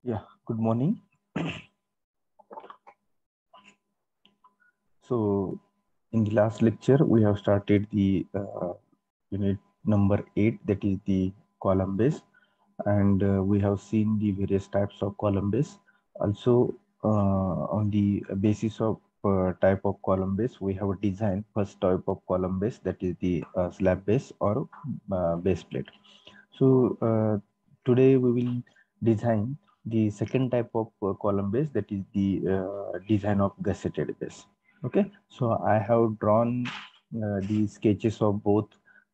Yeah, good morning. So, in the last lecture, we have started the unit number 8, that is the column base, and we have seen the various types of column base. Also, on the basis of type of column base, we have a design first type of column base, that is the slab base or base plate. So, today we will design the second type of column base, that is the design of gusseted base. Okay, so I have drawn the sketches of both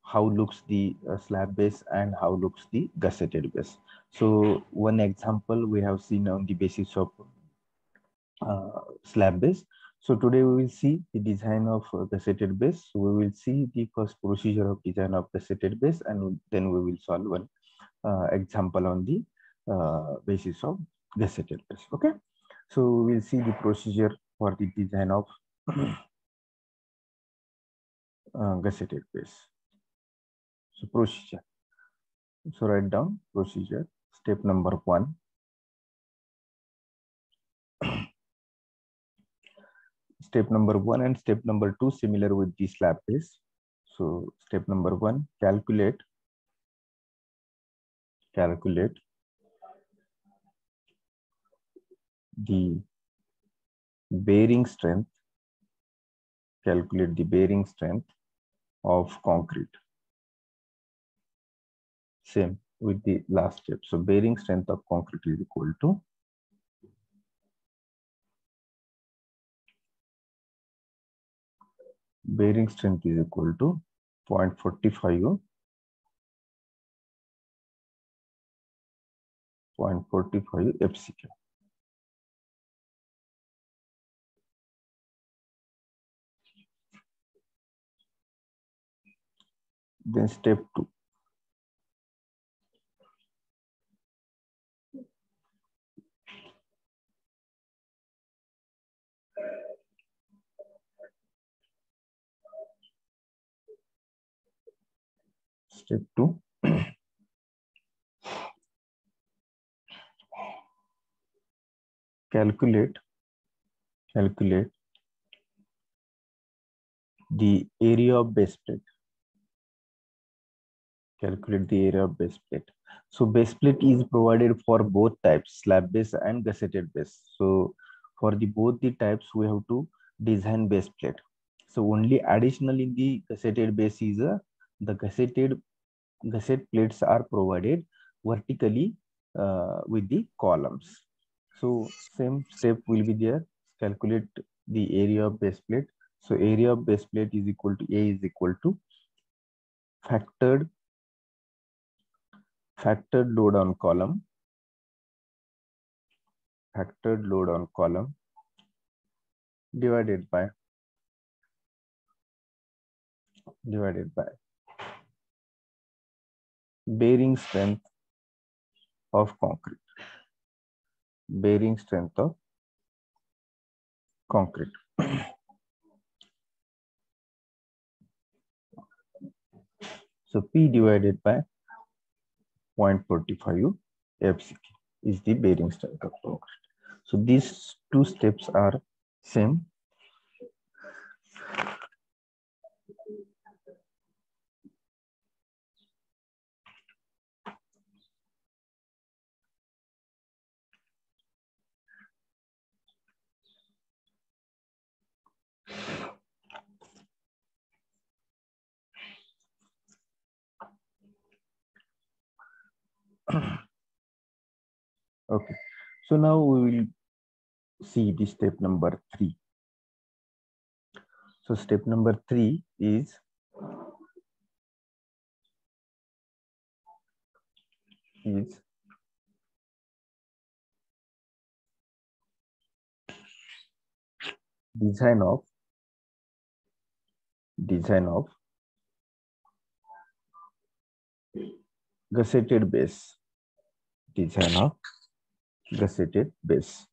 how looks the slab base and how looks the gusseted base. So one example we have seen on the basis of slab base. So today we will see the design of gusseted base. So we will see the first procedure of design of gusseted base, and then we will solve one example on the basis of gusseted base. Okay, so we will see the procedure for the design of gusseted base. So procedure. So write down procedure. Step number 1. Step number 1 and step number 2 similar with the slab base. So step number 1, calculate the bearing strength. Calculate the bearing strength of concrete. Same with the last step. So bearing strength of concrete is equal to bearing strength is equal to 0.45 FCK. Then step 2. Step 2. Calculate the area of base plate. Calculate the area of base plate. So base plate is provided for both types, slab base and gusseted base. So for the both the types, we have to design base plate. So only additional in the gusseted base is the gusset plates are provided vertically with the columns. So same step will be there. Calculate the area of base plate. So area of base plate is equal to A is equal to factored load on column, divided by bearing strength of concrete. Bearing strength of concrete. So P divided by 0.45 FCK is the bearing strength of concrete. So these two steps are same. Okay, so now we will see the step number 3. So step number 3 is design of gusseted base. Design of gusseted base.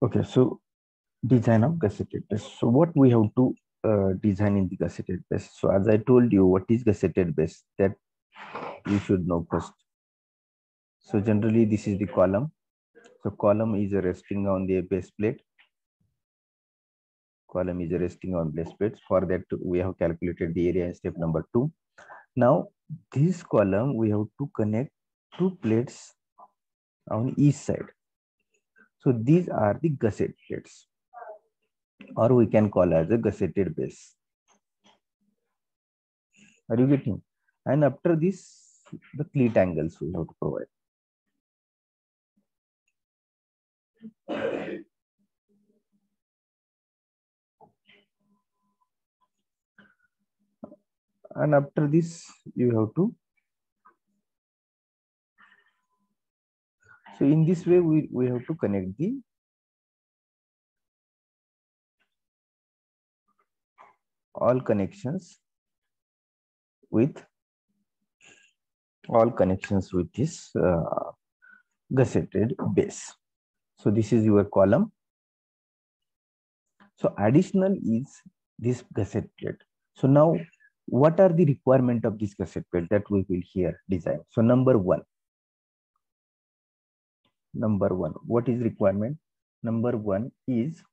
Okay, so design of gusseted base. So what we have to design in the gusseted base. So as I told you, what is gusseted base, that you should know first. So generally this is the column. So column is resting on the base plate. Column is resting on base plates. For that we have calculated the area in step number 2. Now this column we have to connect two plates on each side. So these are the gusset plates, or we can call as a gusseted base. Are you getting? And after this, the cleat angles we have to provide. And after this, you have to. So in this way, we have to connect the all connections with this gusseted base. So this is your column. So additional is this gusset plate. So now, what are the requirement of this gusset plate that we will here design? So number one, what is requirement? Number one is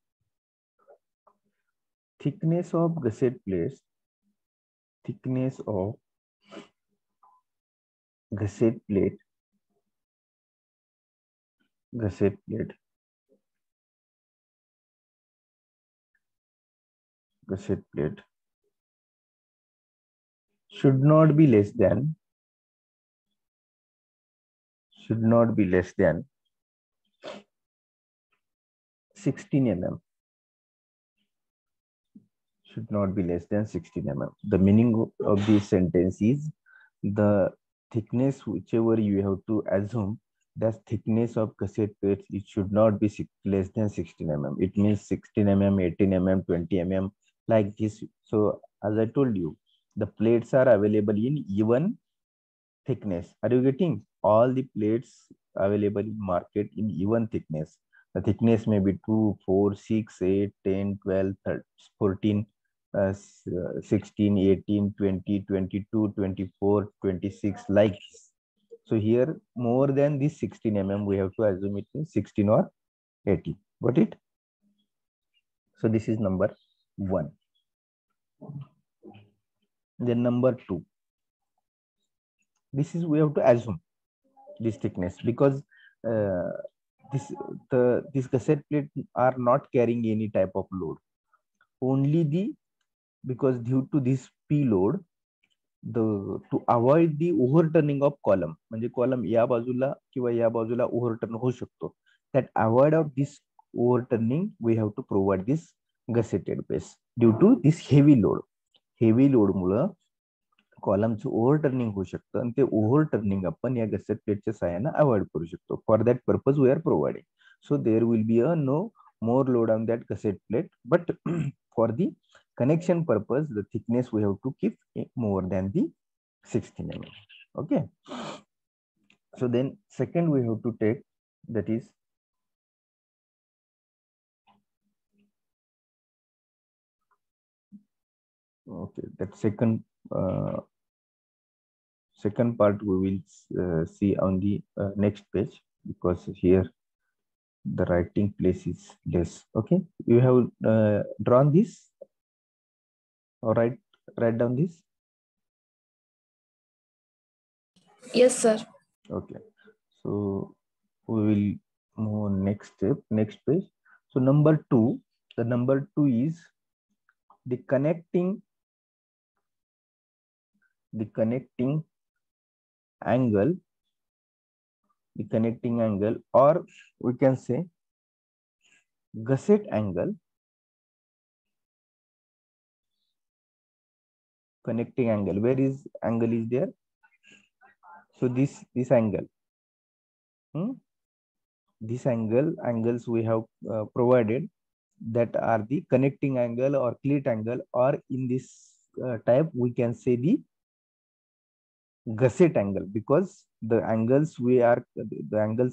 thickness of gusset plates. Thickness of gusset plate should not be less than 16 mm. Should not be less than 16 mm. The meaning of this sentence is the thickness whichever you have to assume, the thickness of gusset plates, it should not be less than 16 mm. It means 16 mm, 18 mm, 20 mm, like this. So as I told you, the plates are available in even thickness. Are you getting? All the plates available in market in even thickness. The thickness may be 2, 4, 6, 8, 10, 12, 13, 14, 16, 18, 20, 22, 24, 26, like this. So here more than this 16 mm, we have to assume it means 16 or 18. Got it? So this is number 1. Then number 2. This is we have to assume this thickness because this gusset plate are not carrying any type of load. Only because due to this P load, to avoid the overturning of column, म्हणजे column या बाजूला किंवा या बाजूला overturn होऊ शकतो. That avoid of this overturning, we have to provide this gusseted base due to this heavy load. Heavy load Mule कॉलमचं overturning होऊ शकतं आणि ते ओव्हरटर्निंग आपण या गसेट प्लेटच्या सहाय्याने अवॉइड करू शकतो. For that purpose we are providing. So there will be a no more load on that cassette plate, but for the connection purpose the thickness we have to keep more than the 16 mm. Okay, so then second we have to take, that is okay, that second part we will see on the next page, because here the writing place is less. Okay, you have drawn this or write down this? Yes, sir. Okay, so we will move next step, next page. So number 2, the number 2 is the connecting angle, or we can say gusset angle, connecting angle. Where is angle is there? So this angle, this angles we have provided, that are the connecting angle or cleat angle, or in this type we can say the gusset angle, because the angles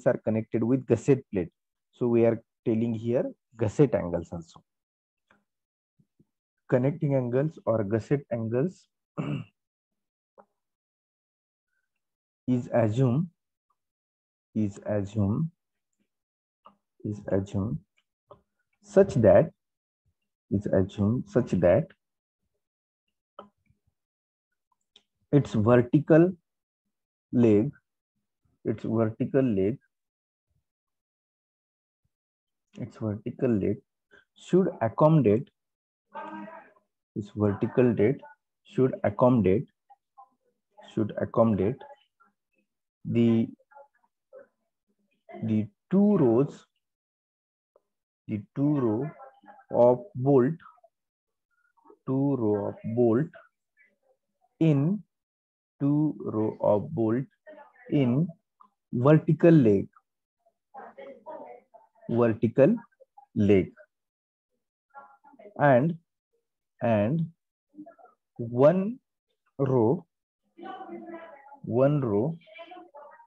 are connected with gusset plate. So we are telling here gusset angles also. Connecting angles or gusset angles is assumed such that its vertical leg should accommodate the two rows of bolt in vertical leg and one row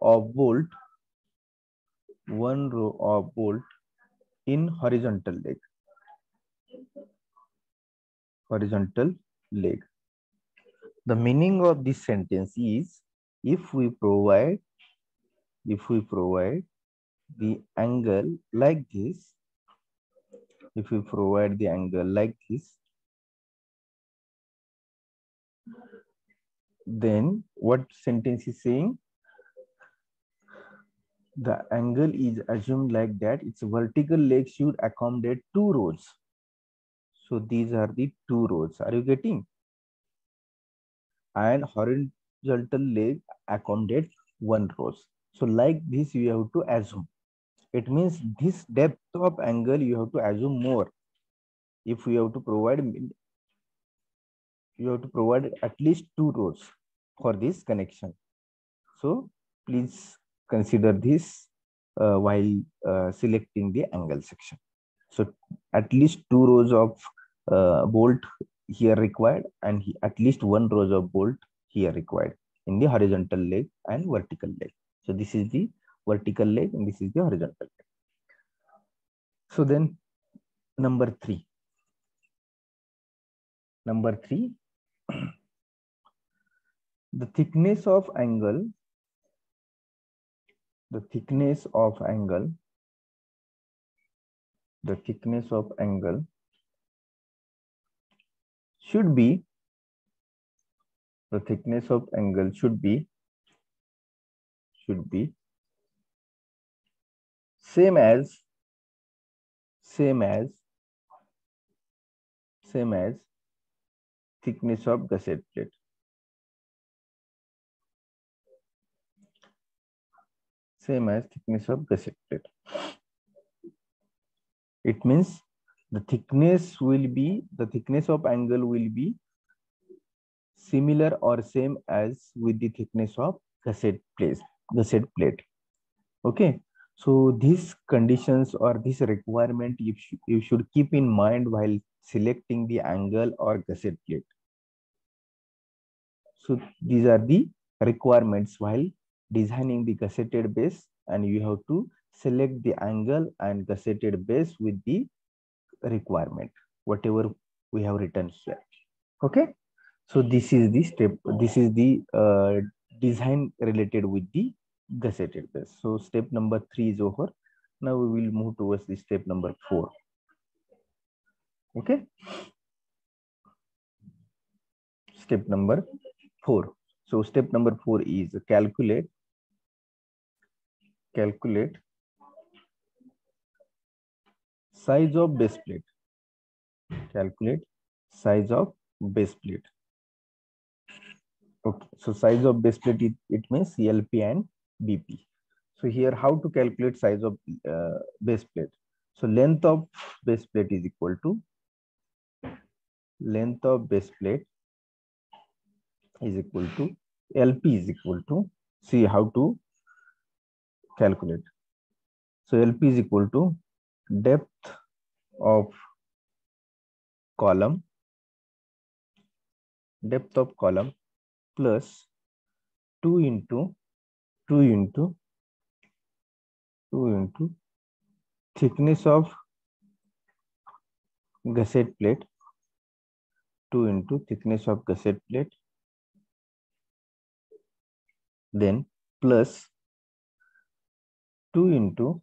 of bolt in horizontal leg. The meaning of this sentence is, if we provide the angle like this, then what sentence is saying? The angle is assumed like that its vertical leg should accommodate two rows. So these are the two rows. Are you getting? And horizontal leg accommodate one rows. So like this you have to assume. It means this depth of angle you have to assume more. If you have to provide at least two rows for this connection. So please consider this while selecting the angle section. So at least two rows of bolt here required, and at least one rows of bolt here required in the horizontal leg and vertical leg. So this is the vertical leg and this is the horizontal leg. So then number three, the thickness of angle should be same as thickness of gusset plate. It means the thickness of angle will be similar or same as with the thickness of gusset plate. Okay, so these conditions or this requirement you should keep in mind while selecting the angle or gusset plate. So these are the requirements while designing the gusseted base, and you have to select the angle and gusseted base with the requirement, whatever we have written here. Okay, so this is the step, this is the design related with the gusseted base. So step number 3 is over. Now we will move towards the step number 4. Okay, step number 4. So step number 4 is calculate size of base plate. Okay, so size of base plate, it means LP and BP. So here, how to calculate size of base plate? So length of base plate is equal to LP is equal to, see how to calculate. So LP is equal to depth of column plus 2 into thickness of gusset plate 2 into thickness of gusset plate, then plus 2 into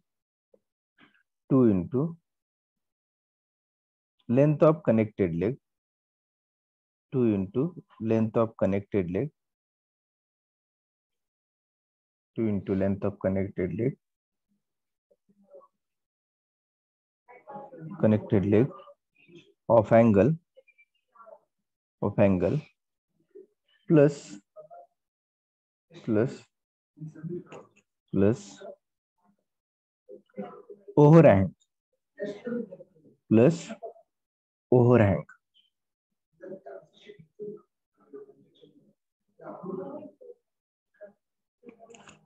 length of connected leg, 2 into length of connected leg, 2 into length of connected leg of angle plus overhang plus overhang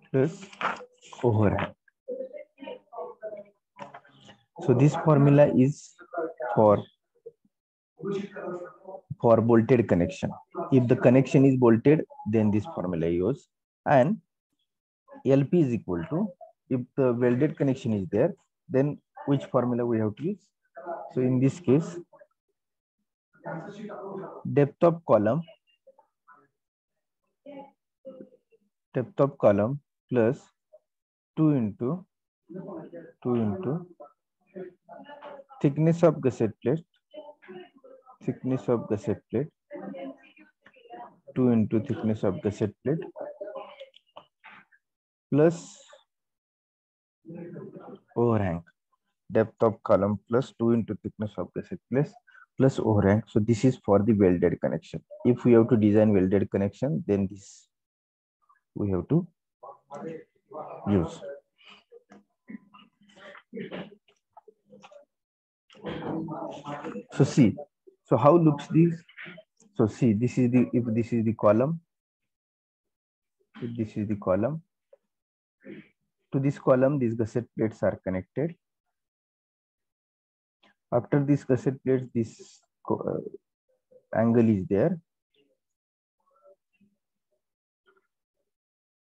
plus overhang. So this formula is for bolted connection. If the connection is bolted, then this formula is used, and LP is equal to, if the welded connection is there, then which formula we have to use? So in this case, depth of column plus 2 into thickness of gusset plate 2 into thickness of gusset plate plus overhang, depth of column plus 2 into thickness of gusset plate plus overhang. So this is for the welded connection. If we have to design welded connection, then this we have to use. So see, so how looks this? So see, this is the, if this is the column, to this column, these gusset plates are connected. After this gusset plates, this angle is there.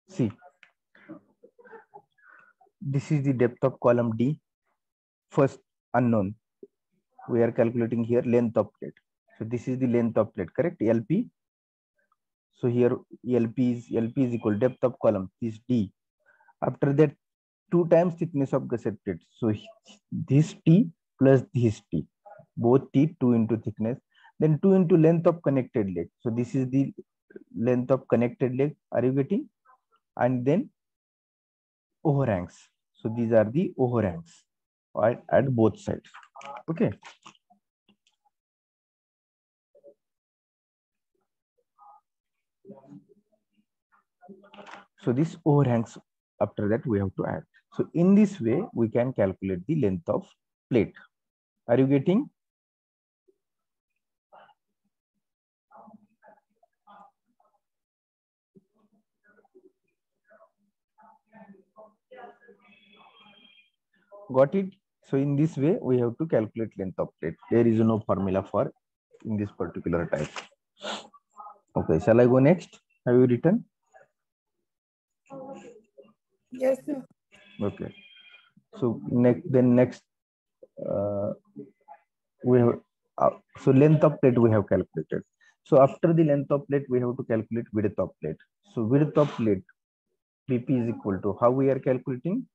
See, this is the depth of column D. First unknown, we are calculating here length of plate. So this is the length of plate, correct? LP. So here LP is equal depth of column is D. After that, 2 times thickness of gusset plate. So this T plus this T, both T 2 into thickness, then 2 into length of connected leg. So this is the length of connected leg. Are you getting? And then overhangs. So these are the overhangs at both sides. Okay. So this overhangs, after that we have to add. So in this way, we can calculate the length of plate. Are you getting? Got it? So in this way, we have to calculate length of plate. There is no formula for in this particular type. Okay, shall I go next? Have you written? Yes, sir. Okay. So next we have so length of plate we have calculated. So after the length of plate, we have to calculate width of plate. So width of plate PP is equal to, how we are calculating?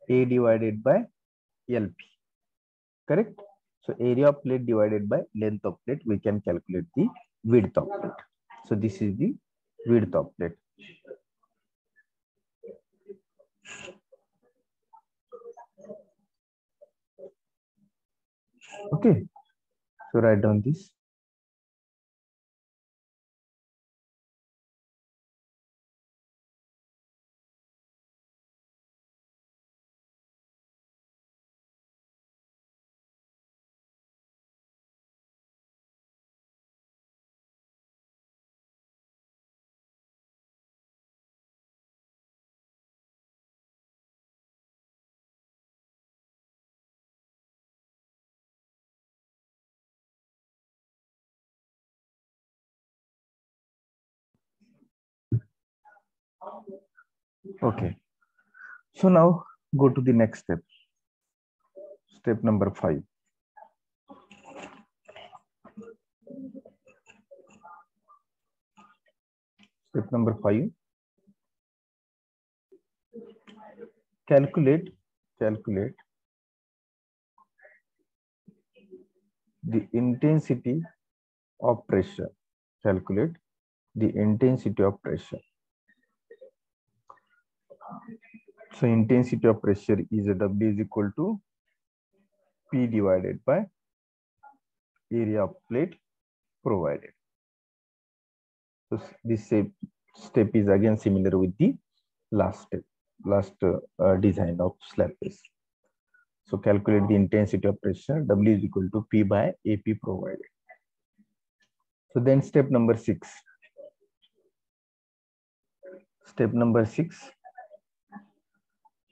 A divided by LP. Correct? So area of plate divided by length of plate, we can calculate the width of plate. So this is the width of plate. Okay. So write down this. Okay. So now go to the next step. Step number 5. Step number 5. Calculate the intensity of pressure. Calculate the intensity of pressure. So intensity of pressure is a W is equal to P divided by area of plate provided. So this step is again similar with the last step, design of slab base. So calculate the intensity of pressure. W is equal to P by AP provided. So then step number 6. Step number 6.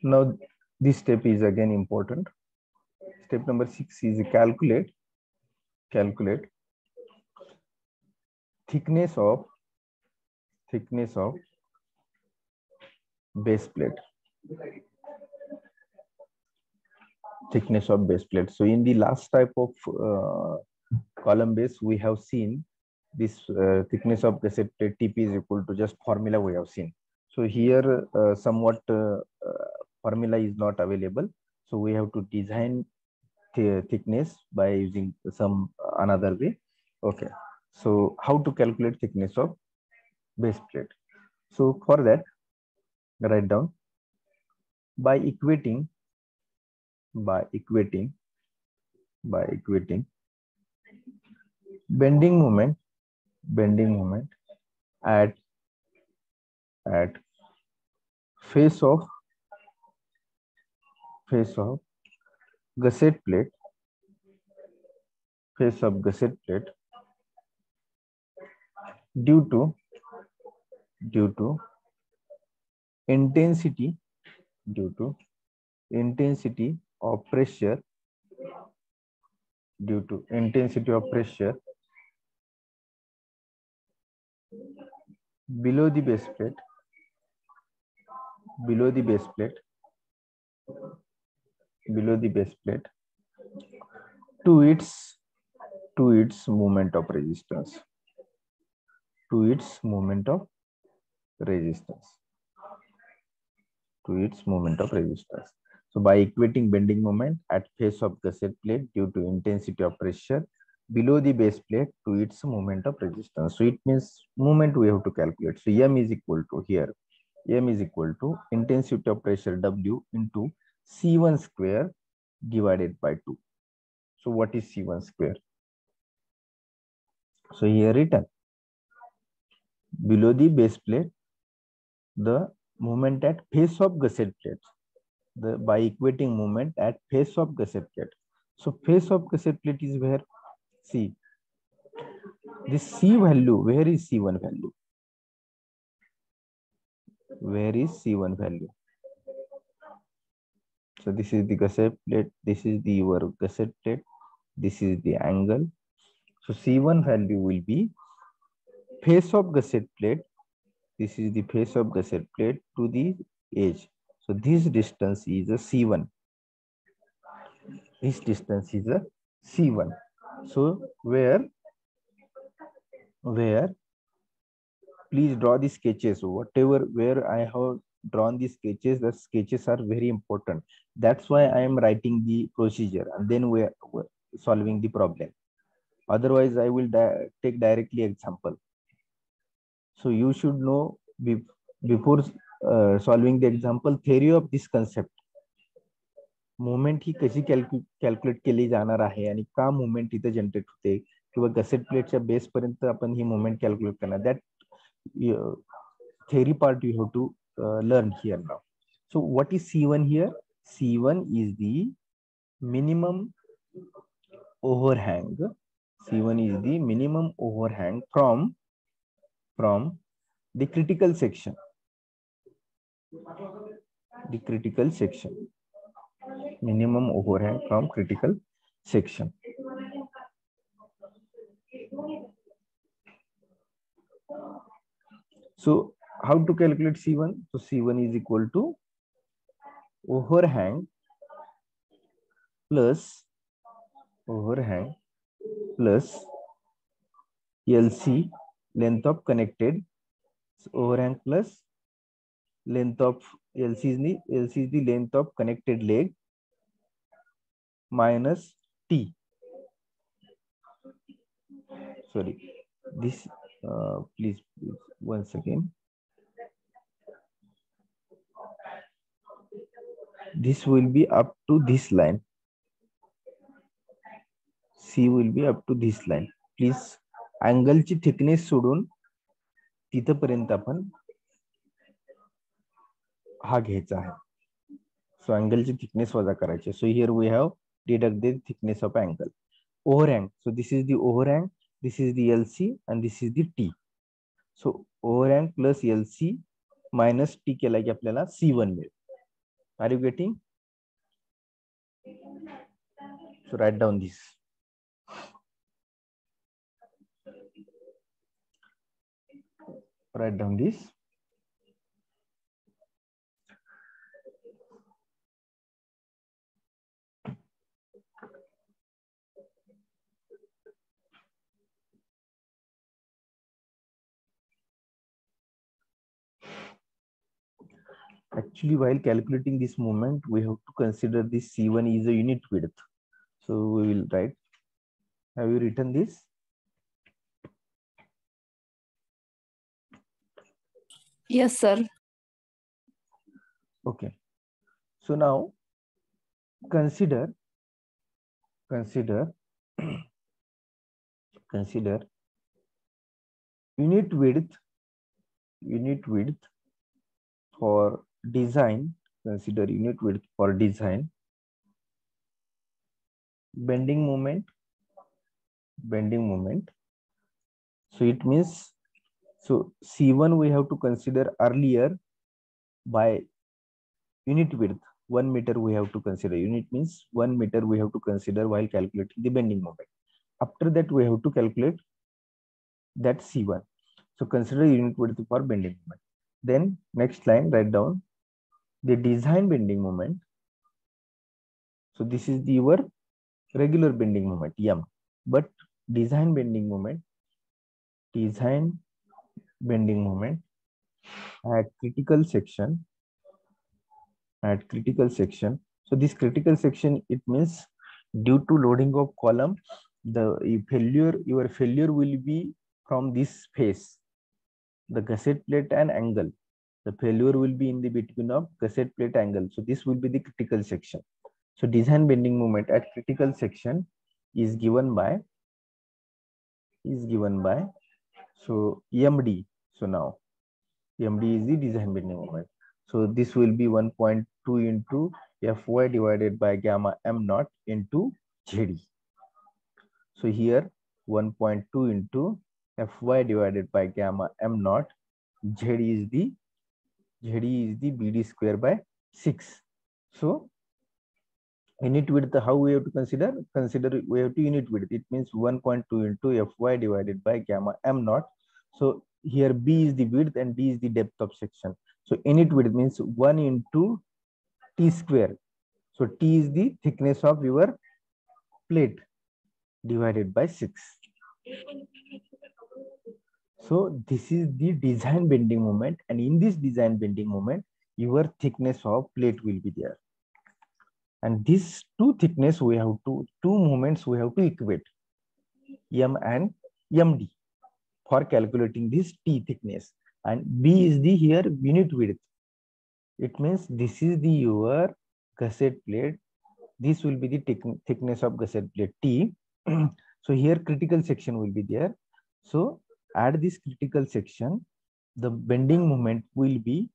Now this step is again important. Step number 6 is calculate thickness of base plate. Thickness of base plate. So in the last type of column base, we have seen this thickness of gusset plate TP is equal to just formula we have seen. So here somewhat formula is not available. So we have to design the thickness by using some another way. Okay. So how to calculate thickness of base plate? So for that, write down by equating bending moment at face of gusset plate, due to intensity of pressure below the base plate to its moment of resistance. So by equating bending moment at face of gusset plate due to intensity of pressure below the base plate to its moment of resistance. So it means moment we have to calculate. So M is equal to here. M is equal to intensity of pressure W into C1 square divided by 2. So what is C1 square? So here written below the base plate, the moment at face of gusset plate. By equating moment at face of gusset plate. So face of gusset plate is where? C. This C value, where is C1 value? Where is C1 value? So this is the gusset plate, this is the your gusset plate, this is the angle. So C1 value will be face of gusset plate. This is the face of gusset plate to the edge. So this distance is a C1. This distance is a C1. So where please draw the sketches. Whatever where I have drawn the sketches, the sketches are very important. That's why I am writing the procedure and then we are solving the problem. Otherwise, I will take directly example. So you should know before solving the example theory of this concept. Moment ही कशी calculate केली जाणार आहे आणि का movement इथे generate होते किंवा gusset प्लेटच्या बेस पर्यंत आपण ही मुवमेंट कॅल्क्युलेट करणार. That theory part you have to learn here now. So what is C1 here? C1 is the minimum overhang. C1 is the minimum overhang from the critical section. Minimum overhang from critical section. So how to calculate C1? So C1 is equal to overhang plus overhang plus LC, length of connected, overhang plus length of LC is the length of connected leg minus T. Sorry, this please once again. This will be up to this line. C will be up to this line. Please angle ची thickness सोडून तिथपर्यंत आपण हा घ्यायचा आहे. So angle ची thickness वजा करायची. So here we have deducted thickness of angle. Overhang. So this is the overhang, this is the LC, and this is the T. So overhang plus LC minus T केला की आपल्याला C1 मिळेल. Are you getting? So write down this. Write down this. Actually, while calculating this moment, we have to consider this C1 is a unit width. So we will write. Have you written this? Yes, sir. Okay. So now consider unit width for design. Consider unit width for design. Bending moment. So it means, so C1 we have to consider earlier by unit width. 1 meter we have to consider. Unit means 1 meter we have to consider while calculating the bending moment. After that we have to calculate that C1. So consider unit width for bending moment. Then next line, write down the design bending moment. So this is the your regular bending moment, M. But design bending moment at critical section. So this critical section, it means due to loading of column, your failure will be from this face, the gusset plate and angle. The failure will be in the between of gusset plate angle. So this will be the critical section. So design bending moment at critical section is given by so MD. So now MD is the design bending moment. So this will be 1.2 into Fy divided by gamma m naught into ZD. So here 1.2 into Fy divided by gamma m naught, ZD is the BD square by 6. So unit width, how we have to consider? We have to unit width. It means 1.2 into Fy divided by gamma m naught. So here B is the width and D is the depth of section. So unit width means 1 into T square. So T is the thickness of your plate divided by 6. So this is the design bending moment, and in this design bending moment, your thickness of plate will be there. And these two moments we have to equate, M and MD, for calculating this T thickness. And B is the here unit width. It means this is the your gusset plate. This will be the thickness of gusset plate T. So here critical section will be there. So at this critical section, the bending moment will be,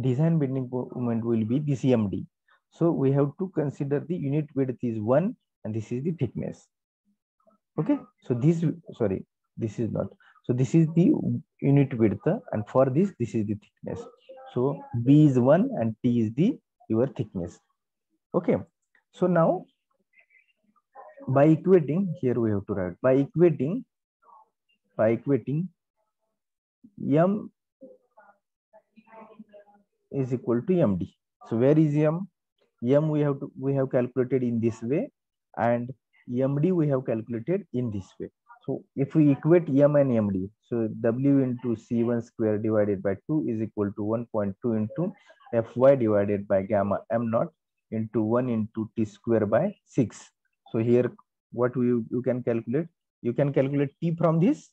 design bending moment will be this MD. So we have to consider the unit width is 1 and this is the thickness. Okay, so this is not. So this is the unit width, and for this is the thickness. So B is 1 and T is the your thickness. Okay, so now by equating, here we have to write by equating M is equal to MD. So where is M? M we have calculated in this way, and MD we have calculated in this way. So if we equate M and MD, so W into C1 square divided by 2 is equal to 1.2 into Fy divided by gamma M naught into 1 into T square by 6. So here what you can calculate? You can calculate T from this.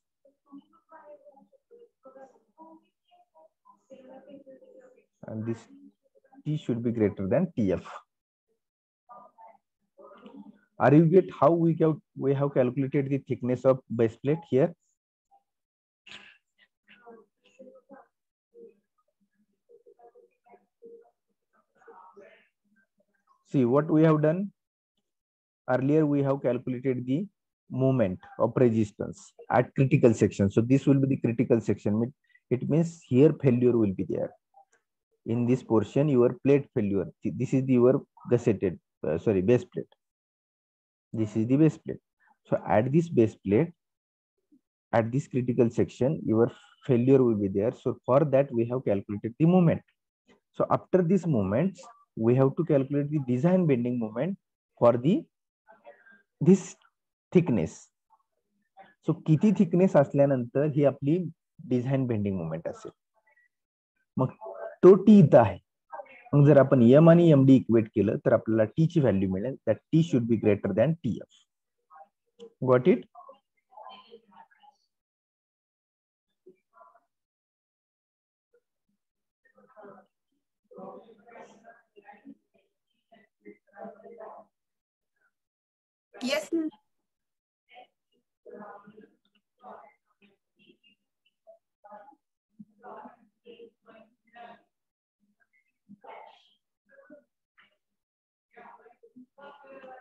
And this T should be greater than TF. Are you get how we have calculated the thickness of base plate here? See what we have done earlier. We have calculated the moment of resistance at critical section. So this will be the critical section. It means here failure will be there. In this portion, your plate failure. This is your gusseted, base plate. This is the base plate. So at this base plate, at this critical section, your failure will be there. So for that, we have calculated the moment. So after these moments, we have to calculate the design bending moment for this thickness. So किती thickness असल्यानंतर ही आपली design bending moment असेल. मग तो T इथं आहे. मग जर आपण M आणि एमडी इक्वेट केलं तर आपल्याला टी ची व्हॅल्यू मिळेल. That T should be greater than TF. Got it? Yes.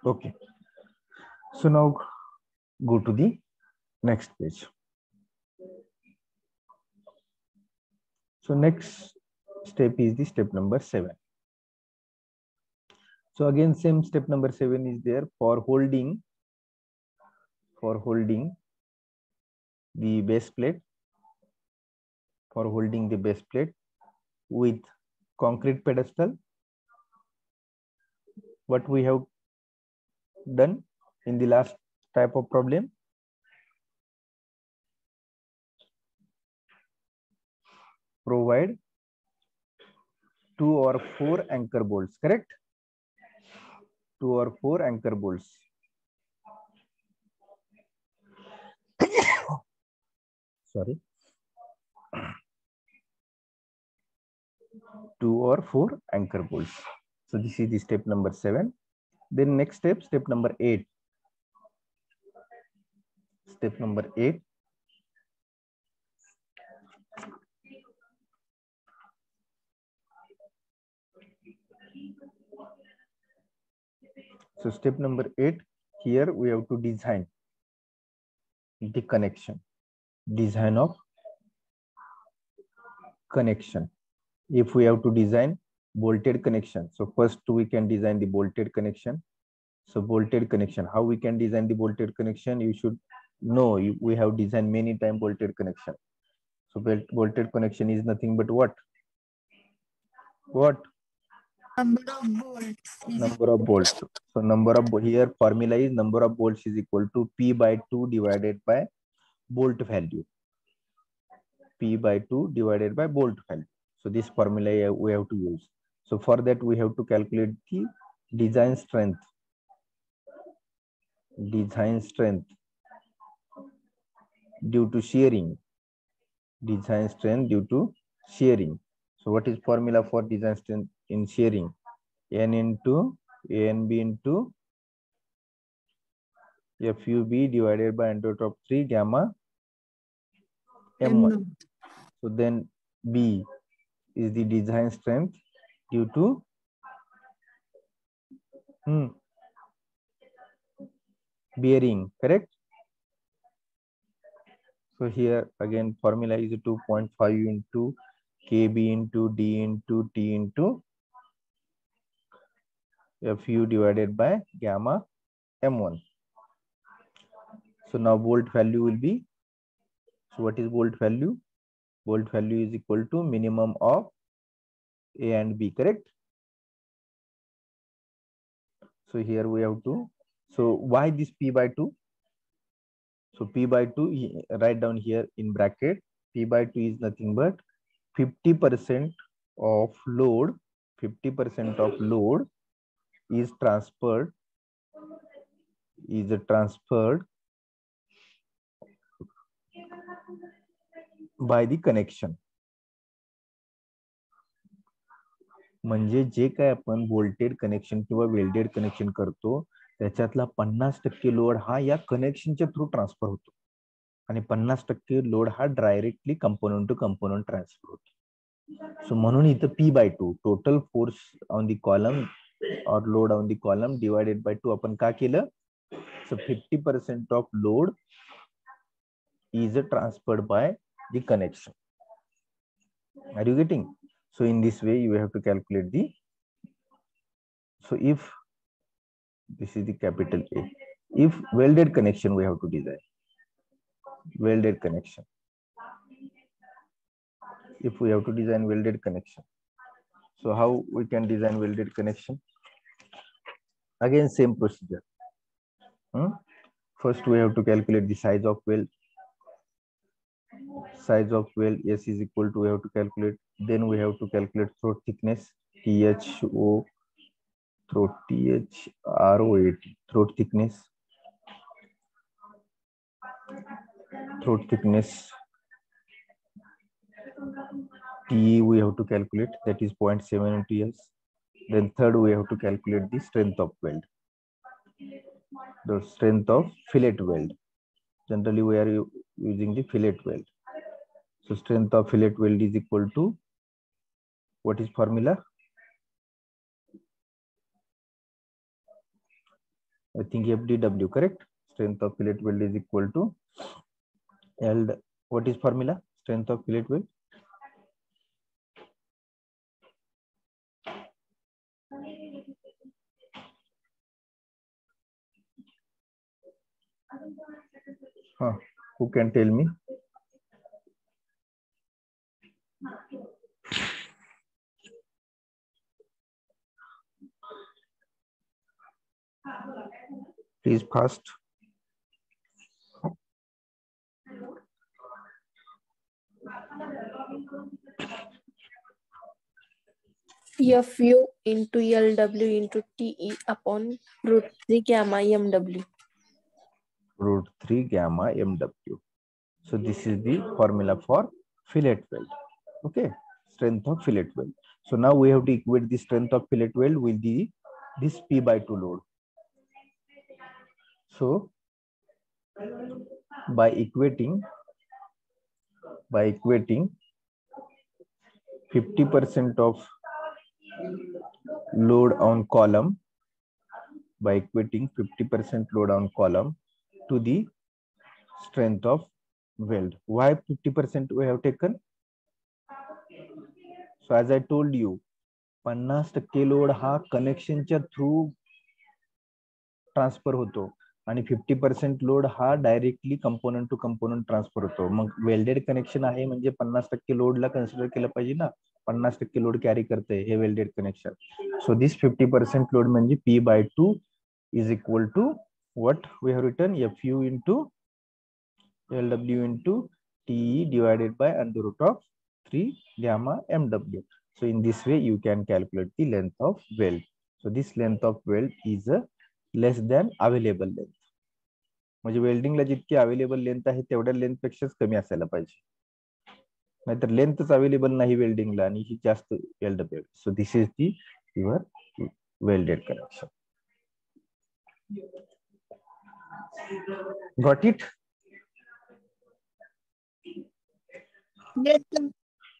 Okay. So now go to the next page. So next step is the step number 7. So again, same step number 7 is there for holding the base plate, with concrete pedestal. What we have done in the last type of problem, provide 2 or 4 anchor bolts, correct? 2 or 4 anchor bolts. Sorry. 2 or 4 anchor bolts. So this is the step number 7. Then next step, step number 8. Step number 8. So step number 8, here we have to design the connection. Design of connection. If we have to design bolted connection, so first we can design the bolted connection. So bolted connection, how we can design the bolted connection? You should know, we have designed many times bolted connection. So bolted connection is nothing but what? Number of bolts. Number of bolts. So number of, here formula is number of bolts is equal to P by 2 divided by bolt value. P by 2 divided by bolt value. So this formula we have to use. So for that we have to calculate the design strength. Design strength due to shearing. Design strength due to shearing. So what is formula for design strength in shearing? N into ANB into FUB divided by under root of 3 gamma M1. So then B is the design strength due to bearing, correct? So here again formula is 2.5 into KB into D into T into Fu divided by gamma M1. So now bolt value will be, so what is bolt value? Bolt value is equal to minimum of A and B, correct? So here we have to, so why this P by 2? So P by 2, write down here in bracket, P by 2 is nothing but 50% of load, 50% of load is transferred by the connection. म्हणजे जे काय आपण bolted connection किंवा welded connection करतो त्याच्यातला 50% load हा या कनेक्शनच्या through transfer होतो आणि 50% लोड हा directly component to component transfer होतो. सो म्हणून इथं P by 2 total force on the column or load on the column divided by 2 आपण का केलं? So 50% of load is transferred by the connection. Are you getting? So in this way you have to calculate the, so if this is the capital A, if welded connection we have to design, welded connection, if we have to design welded connection, so how we can design welded connection? Again same procedure. First we have to calculate the size of weld. Size of weld S is equal to, we have to calculate, then we have to calculate throat thickness, THO, throat THROAT, throat thickness, T we have to calculate, that is 0.7 into S. Then third we have to calculate the strength of weld, the strength of fillet weld. Generally we are using the fillet weld. So strength of fillet weld is equal to, what is formula? I think FDW, correct? Strength of fillet weld is equal to L. What is formula? Strength of fillet weld. Who can tell me? Please fast. FU into LW into TE upon root 3 gamma MW. Root 3 gamma MW. So this is the formula for fillet weld. Okay, strength of fillet weld. So now we have to equate the strength of fillet weld with this P by 2 load. So by equating 50% of load on column, by equating 50% load on column to the strength of weld. Why 50% we have taken? So as I told you, 50% load हा कनेक्शनच्या through transfer होतो आणि 50% load हा directly component to component transfer होतो. मग welded connection आहे म्हणजे 50% लोडला consider केलं पाहिजे ना. 50% लोड कॅरी करते हे welded connection. So this 50% load म्हणजे P by 2 is equal to what we have written, FU into LW into TE divided by under root of 3 gamma MW. So in this way you can calculate the length of weld. So this length of weld is a less than available length. म्हणजे वेल्डिंगला जितकी available length आहे तेवढ्या length पेक्षाच कमी असायला पाहिजे. नाहीतर लेंथच available नाही वेल्डिंगला आणि ही जास्त LW. So this is the your welded connection. Got it? Yes, sir.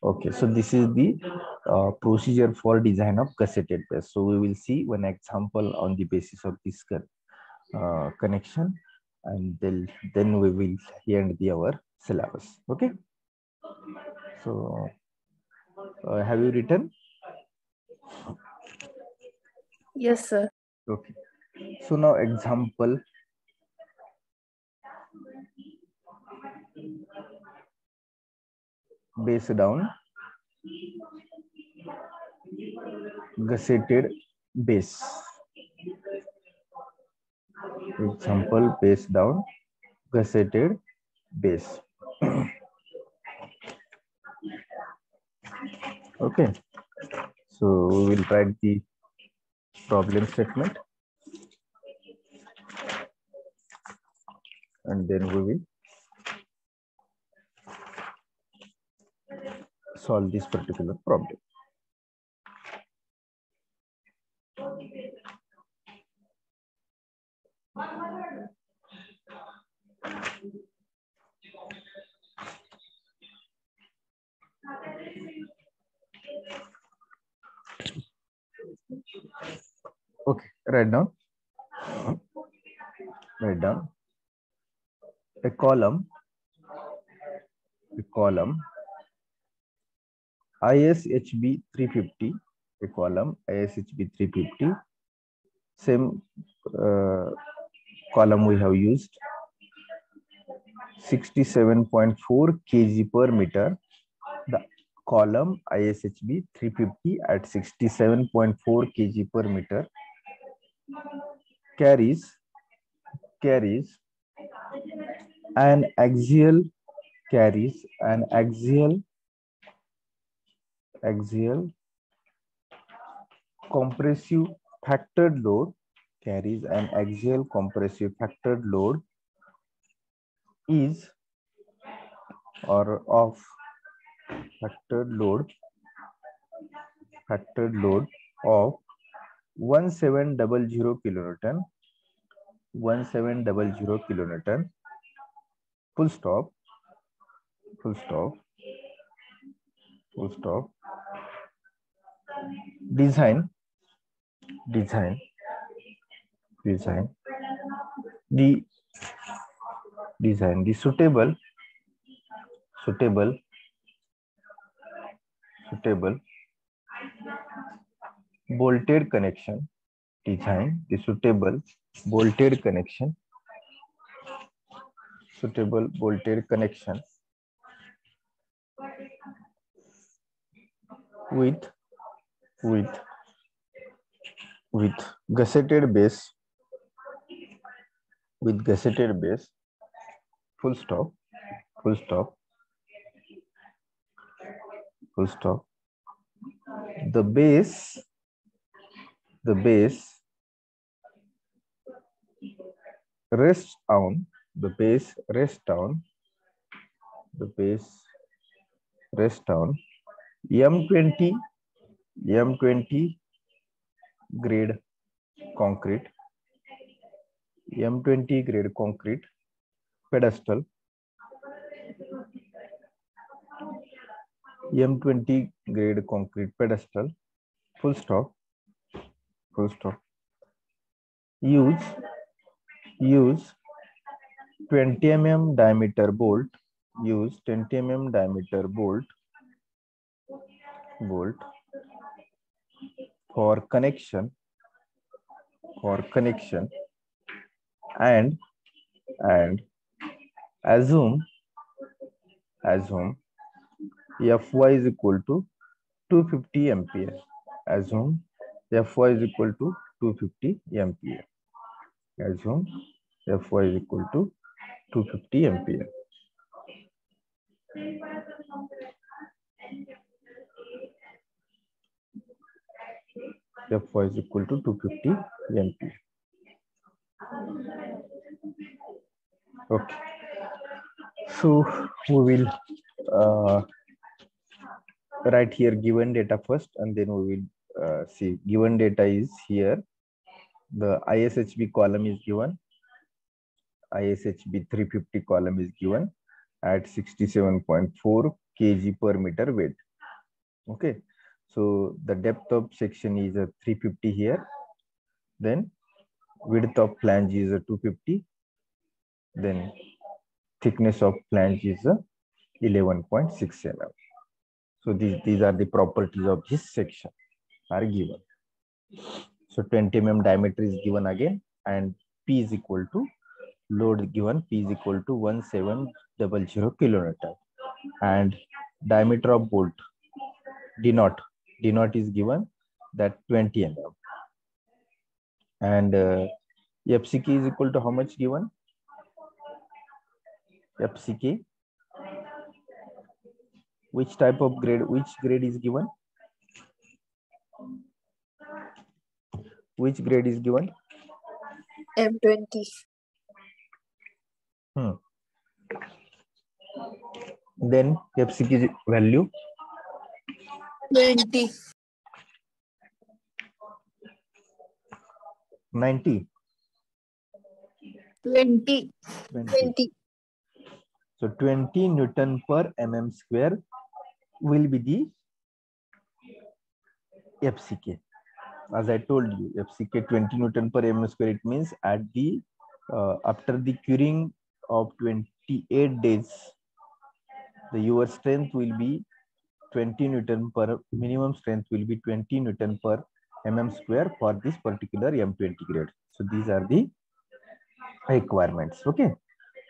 Okay, so this is the procedure for design of gusseted base. So we will see one example on the basis of this connection, and then we will end our syllabus. Okay. So have you written? Yes, sir. Okay. So now example. Base down gusseted base. Example, base down, gusseted base. Okay, so we will write the problem statement and then we will solve this particular problem. Okay, write down a column ISHB 350, a column ISHB 350, same column we have used, 67.4 kg per meter. The column ISHB 350 at 67.4 kg per meter carries an axial compressive factored load, is or of factored load of 1700 kilonewton, full stop. Design the suitable bolted connection. Design the suitable bolted connection. With gusseted base. Full stop. The base rests on M20 grade concrete pedestal. M20 grade concrete pedestal. Full stop. Use 20 mm diameter bolt. For connection and assume Fy is equal to 250 ampere. Assume Fy is equal to 250 ampere. Assume Fy is equal to 250 ampere. Fy is equal to 250 ampere. Okay. So we will write here given data first, and then we will see. Given data is here. The ISHB column is given. ISHB 350 column is given at 67.4 kg per meter weight. Okay. So the depth of section is 350 here. Then width of flange is 250. Then thickness of flange is 11.6 mm. So these are the properties of this section are given. So 20 mm diameter is given again, and P is equal to load given. P is equal to 1700 kilonewton, and diameter of bolt D naught is given that 20 mm, and FCK is equal to how much given? FCK. Which type of grade? Which grade is given? Which grade is given? M20. Then FCK value? 20. 90. 20. 20. So 20 Newton per mm square will be the FCK. As I told you, FCK 20 Newton per mm square, it means at the after the curing of 28 days, your strength will be 20 Newton per, minimum strength will be 20 Newton per mm square for this particular M20 grade. So these are the requirements. Okay.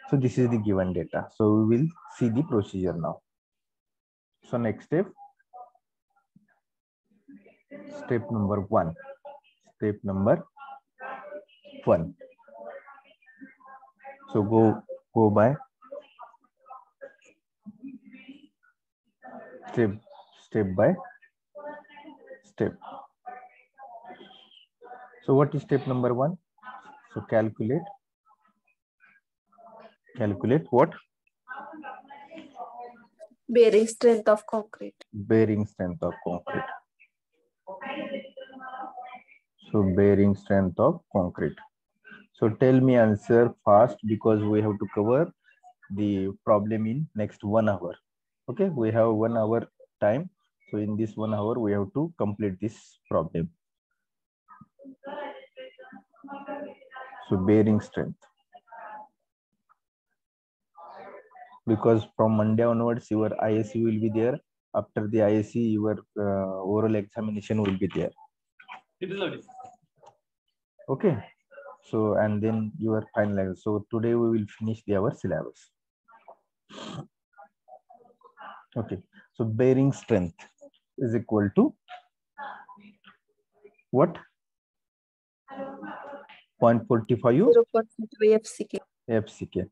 So this is the given data. So we will see the procedure now. So next step number 1. Step number 1. So go by step by step. So what is step number 1? So calculate what? Bearing strength of concrete. Bearing strength of concrete. So bearing strength of concrete. So tell me answer fast, because we have to cover the problem in next 1 hour. Okay, we have 1 hour time. So in this 1 hour, we have to complete this problem. So bearing strength. Because from Monday onwards, your ISC will be there. After the ISC, your oral examination will be there. Okay. So, and then your final. So today we will finish our syllabus. Okay. So bearing strength is equal to what? 0.45. 0.45 FCK. FCK.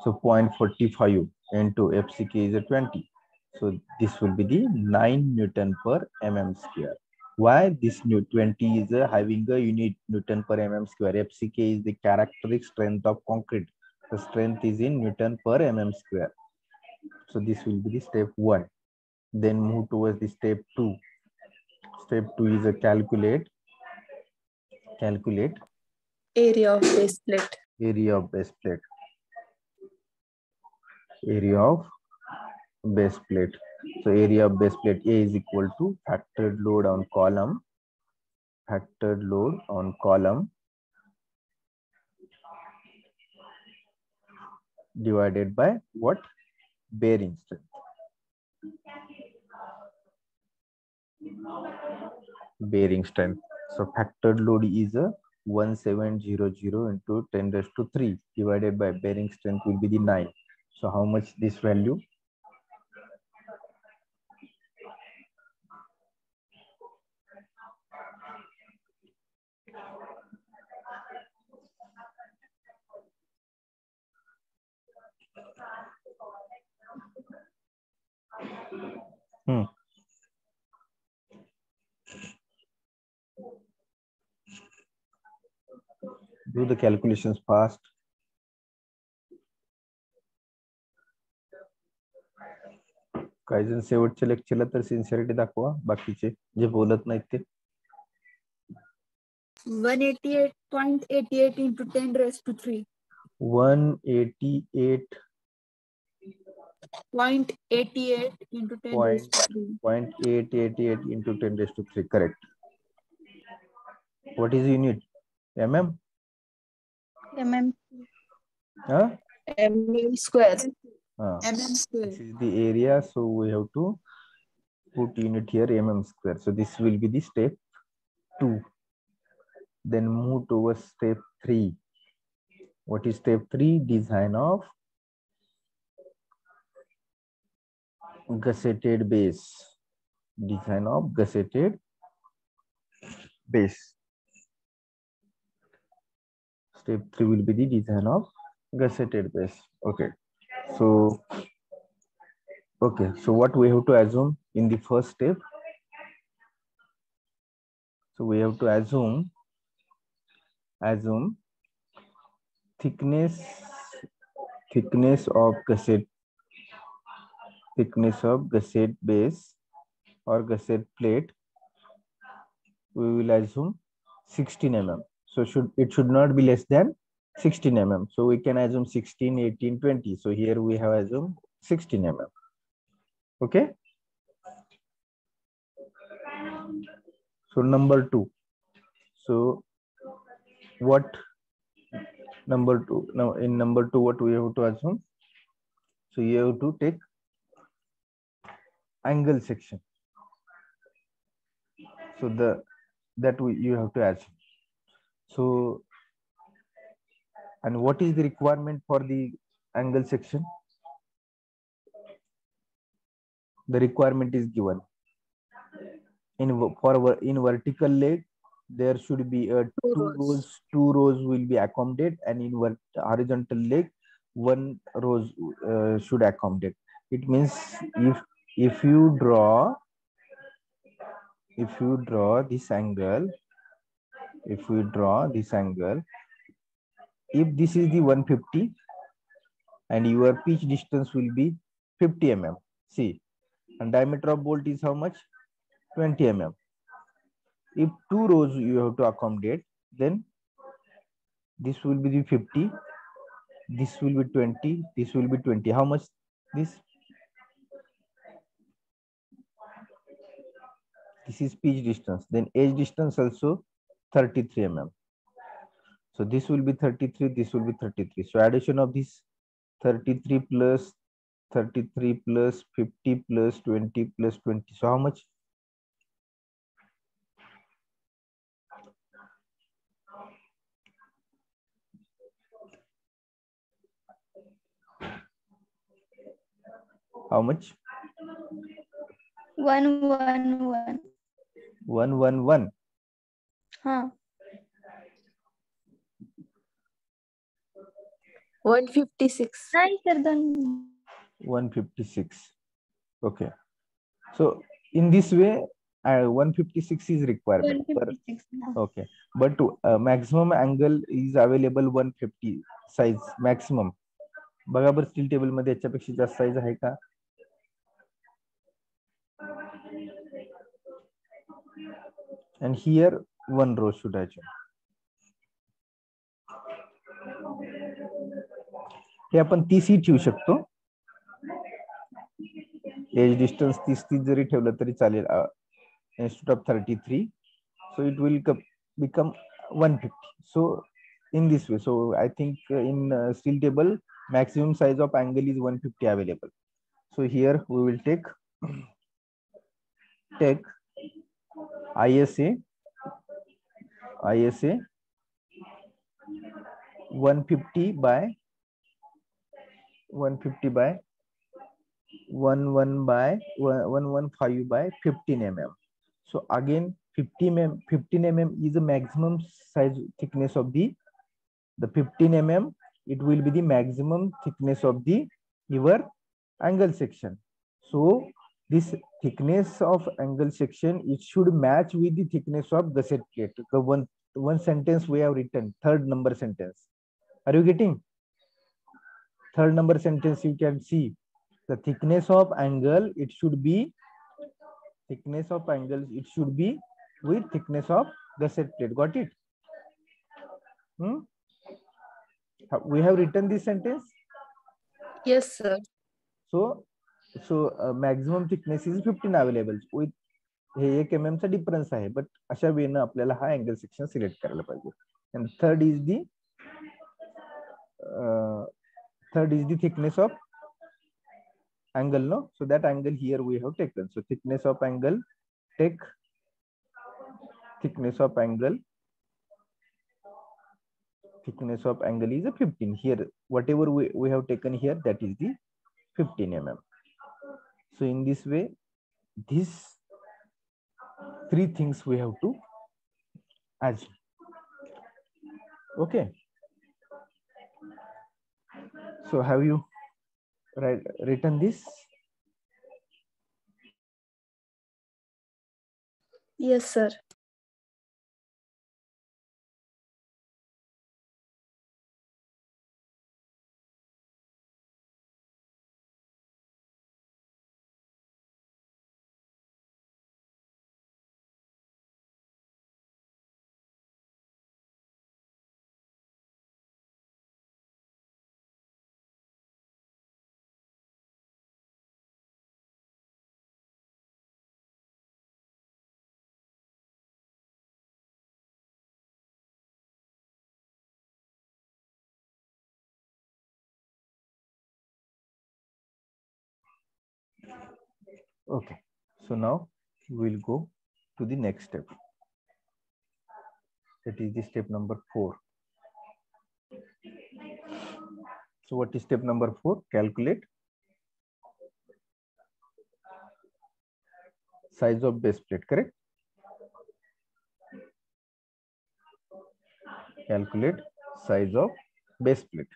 So 0.45 into FCK is a 20. So this will be the 9 Newton per mm square. Why this 20 is having a unit Newton per mm square? FCK is the characteristic strength of concrete. The strength is in Newton per mm square. So this will be the step 1. Then move towards the step 2. Step 2 is a calculate area of base plate. Area of base plate. Area of base plate. So area of base plate A is equal to factored load on column. Factored load on column divided by what? Bearing strength. Bearing strength. So factored load is a 1700 into 10 raised to 3 divided by bearing strength will be the 9. So how much this value? Do the calculations fast. काही जण शेवटच्या लेक्चरला तर sincerity दाखवा, बाकीचे जे बोलत नाहीत ते. 188.88 into 10 raised to 3. 188.88 into 10 raised to 3. 0.888 into 10 raised to 3. Correct. What is unit? Mm? Mm. Huh? Mm square. Mm square. This is the area, so we have to put unit here, mm square. So this will be the step 2. Then move towards step 3. What is step 3? Design of gusseted base. Design of gusseted base. Step 3 will be the design of gusseted base. Okay. So what we have to assume in the first step? So we have to assume thickness of gusset base or gusset plate. We will assume 16 mm. So it should not be less than 16 mm. So we can assume 16, 18, 20. So here we have assumed 16 mm. Okay. So number 2. So what number 2? Now in number 2, what we have to assume? So you have to take angle section. So you have to assume. So, and what is the requirement for the angle section? The requirement is given. In vertical leg, there should be a two rows will be accommodated, and in horizontal leg, one row should accommodate. It means if you draw this angle, if this is the 150 and your pitch distance will be 50 mm. See, and diameter of bolt is how much? 20 mm. If two rows you have to accommodate, then this will be the 50, this will be 20, this will be 20. How much? This is pitch distance. Then edge distance also 33 mm. So this will be 33, this will be 33. So addition of this 33 plus 33 plus 50 plus 20 plus 20. So how much? How much? 111. 111. Huh. 156. Nice, sir, done. 156. Okay. So in this way, 156 is requirement. 156. Okay. But maximum angle is available 150 size maximum. बघा बरं steel table मध्ये याच्यापेक्षा जास्त size आहे का? And here one row should assume. हे आपण 30 ही ठेवू शकतो. एज डिस्टन्स 30 जरी ठेवलं तरी चालेल instead of 33. So it will become 150. So in this way, so I think in steel table maximum size of angle is 150 available. So here we will take ISA 150 by 115 by 15 mm. So again 15 mm is the maximum size thickness of the 15 mm. It will be the maximum thickness of your angle section. So this thickness of angle section, it should match with the thickness of gusset plate. The one sentence we have written, third number sentence. Are you getting? Third number sentence, you can see the thickness of angle, it should be with thickness of gusset plate. Got it? We have written this sentence. Yes, sir. So maximum thickness is 15 available with हे 1 mm चा difference आहे, but अशा वेळेने आपल्याला हा angle section select करायला पाहिजे. And third is the thickness of angle, no? So that angle here we have taken. So thickness of angle, take thickness of angle is a 15. Here whatever we have taken here, that is the 15 mm. So in this way, these three things we have to assume. Okay. So have you written this? Yes, sir. Okay, so now we'll go to the next step. That is the step number 4. So what is step number 4? Calculate size of base plate, correct? Calculate size of base plate.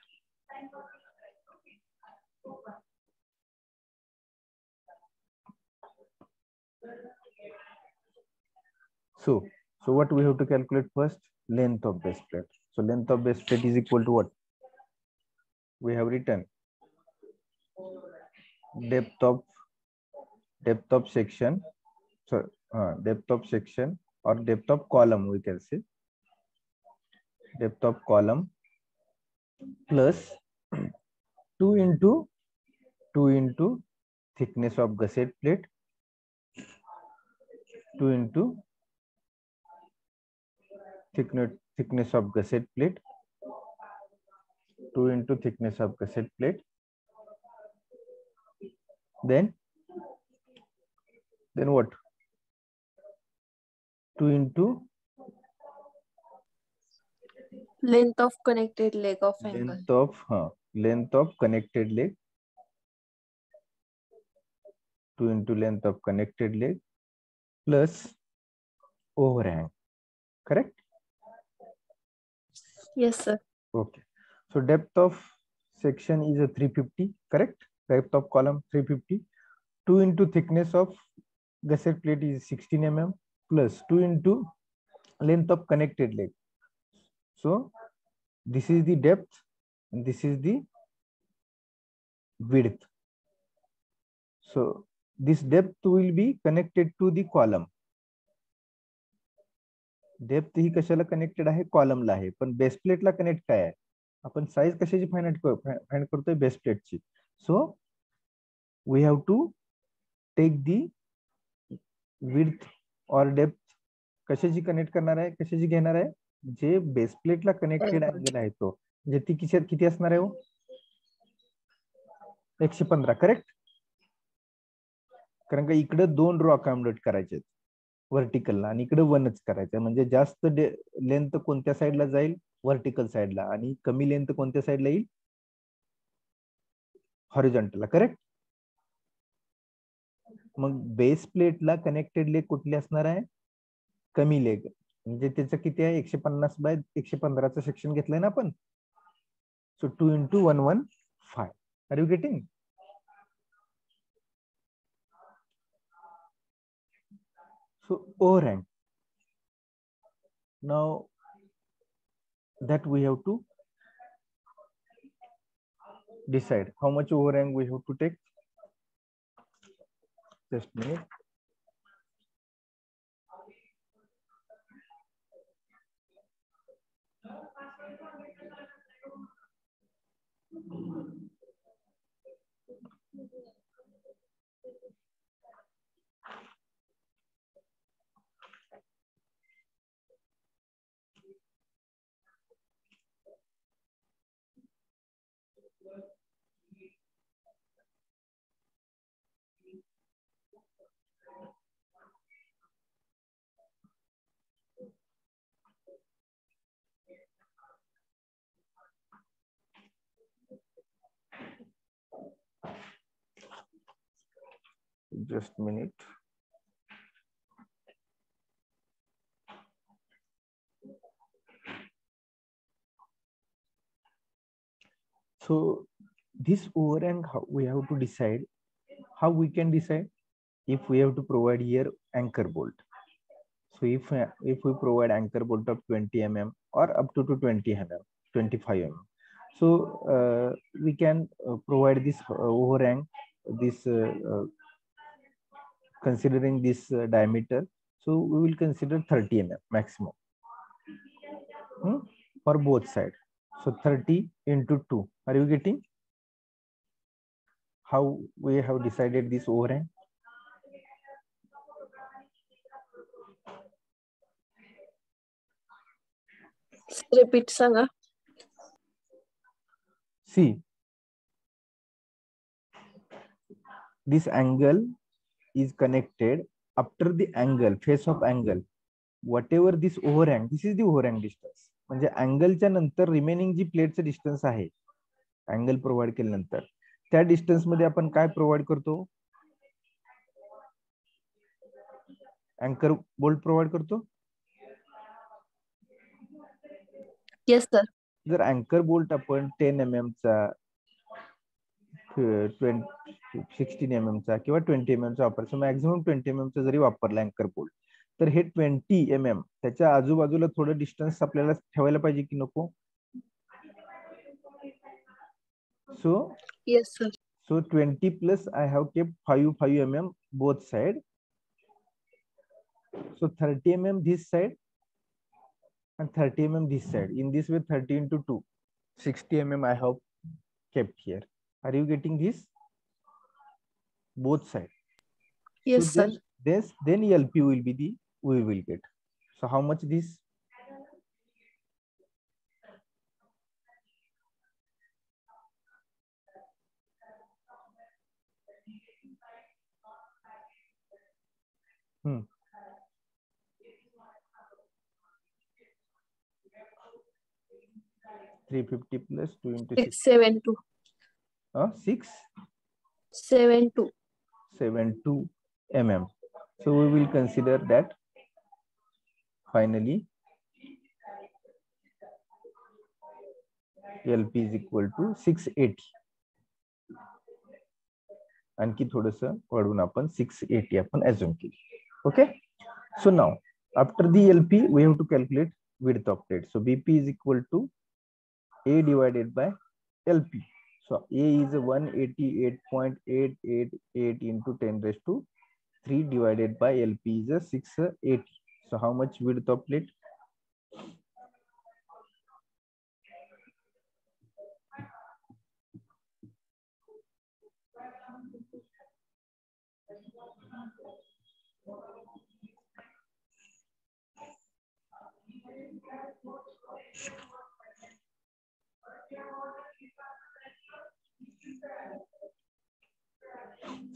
So what we have to calculate first? Length of base plate. So length of base plate is equal to what? We have written depth of section. So depth of section or depth of column, we can say depth of column plus 2 into thickness of gusset plate, 2 into thickness of gusset plate, 2 into thickness of gusset plate, then what? 2 into Length of connected leg of angle. length of connected leg, 2 into length of connected leg plus overhang, correct? Yes, sir. Okay, so depth of section is a 350, correct? Depth of column 350. 2 into thickness of gusset plate is 16 mm plus 2 into length of connected leg. So this is the depth and this is the width. So this depth will be connected to the column. Depth ही कशाला connected आहे? कॉलमला आहे. पण base प्लेटला connect काय आहे? आपण size कशाची find करतोय? बेस प्लेटची. So we have to take the width or depth कशाची कनेक्ट करणार आहे? कशाची घेणार आहे? जे बेस प्लेटला कनेक्टेड अँगल आहे तो, म्हणजे ती किती असणार आहे? 115, करेक्ट? कारण का इकडे 2 रो अकॉमोडेट करायचे व्हर्टिकलला आणि इकडे 1च करायचं, म्हणजे जास्त लेंथ कोणत्या साईडला जाईल? व्हर्टिकल साईडला, आणि कमी लेंथ कोणत्या साईडला येईल? हॉरिझॉन्टलला, करेक्ट? मग बेस प्लेटला कनेक्टेड लेग कुठली असणार आहे? कमी लेग, म्हणजे त्याचं किती आहे? 150 बाय 115चं सेक्शन घेतलंय ना आपण. So 2 into 115. Are you getting? So overhang. Now that we have to decide how much overhang we have to take. Just a minute. Just a minute. So this overhang, we have to decide. How we can decide? If we have to provide here anchor bolt. So if we provide anchor bolt of 20 mm or up to 20 mm, 25 mm, so we can provide this overhang, this considering this diameter. So we will consider 30 mm maximum for both sides. So 30 into 2. Are you getting how we have decided this overhang? Repeat Sanga. See, this angle is connected after the angle, face of angle, whatever this overhang, this is the overhang distance. म्हणजे अँगलच्या नंतर remaining जी प्लेटचं distance आहे, angle provide केल्यानंतर त्या distance मध्ये आपण काय provide करतो? अँकर bolt provide करतो. Yes sir. जर अँकर बोल्ट आपण 10 mm चा, 16 mm चा किंवा 20 mm चा वापरतो, मॅक्झिमम 20 mm चा जरी वापरला अँकर बोल्ट, तर हे 20 mm त्याच्या आजूबाजूला थोडं डिस्टन्स आपल्याला ठेवायला पाहिजे की नको? So Yes sir. So 20 plus I have kept 5 mm both side. So 30 mm this side and 30 mm this side. In this way 30 into 2, 60 mm I have kept here. Are you getting this? Both side. Yes so sir. then LP will be the we will get. So how much this? Hmm. 350 plus 2 into 6. 672. 6? 72. 72 mm. So we will consider that finally LP is equal to 680. आणखी थोडंसं वाढवून आपण 680 आपण assume केली. Okay. So now after the LP we have to calculate width of plate. So BP is equal to A divided by LP. So A is 188.888 into 10 raised to 3 divided by LP is 680. So how much width of plate?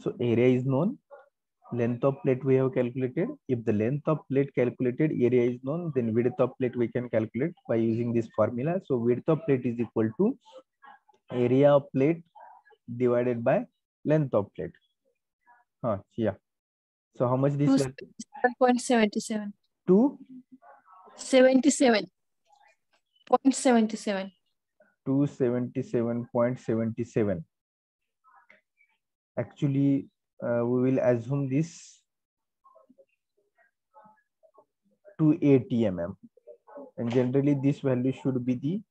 So area is known, length of plate we have calculated. If the length of plate calculated, area is known, then width of plate we can calculate by using this formula. So width of plate is equal to area of plate divided by length of plate. Yeah. So how much this? 277.77. 277. 77.77. 277.77. Actually, we will assume this 280 mm, and generally this value should be the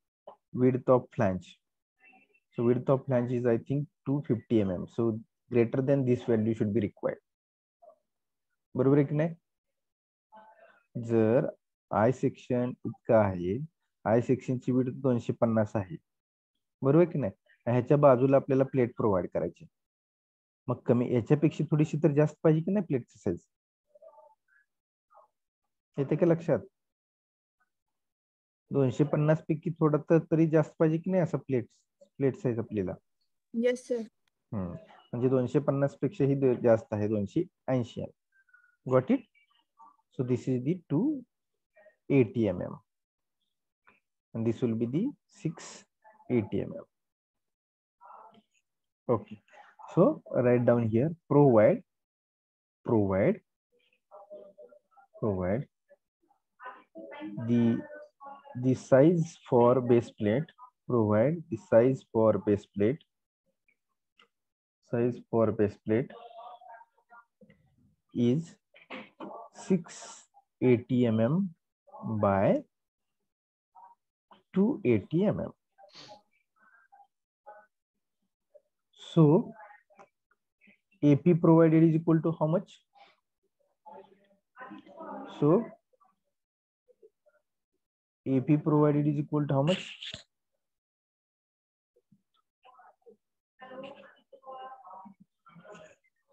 width of flange. So width of flange is I think 250 mm. So greater than this value should be required. बरोबर आहे की नाही? जर I section इतका आहे, आय सेक्शनची width 250 आहे, बरोबर की नाही? ह्याच्या बाजूला आपल्याला प्लेट प्रोव्हाइड करायची, मग कमी याच्यापेक्षा थोडीशी तर जास्त पाहिजे की नाही प्लेटची साईज? येते का लक्षात? 250 पैकी थोडं तरी जास्त पाहिजे की नाही असं प्लेट साईज आपल्याला? Yes sir. म्हणजे 250 पेक्षाही जास्त आहे, 280 आहे. Got it? So this is the 280 mm and this will be the 680 mm. Okay, so write down here provide the size for base plate, provide the size for base plate size for base plate is 680 mm by 280 mm. So AP provided is equal to how much? So AP provided is equal to how much?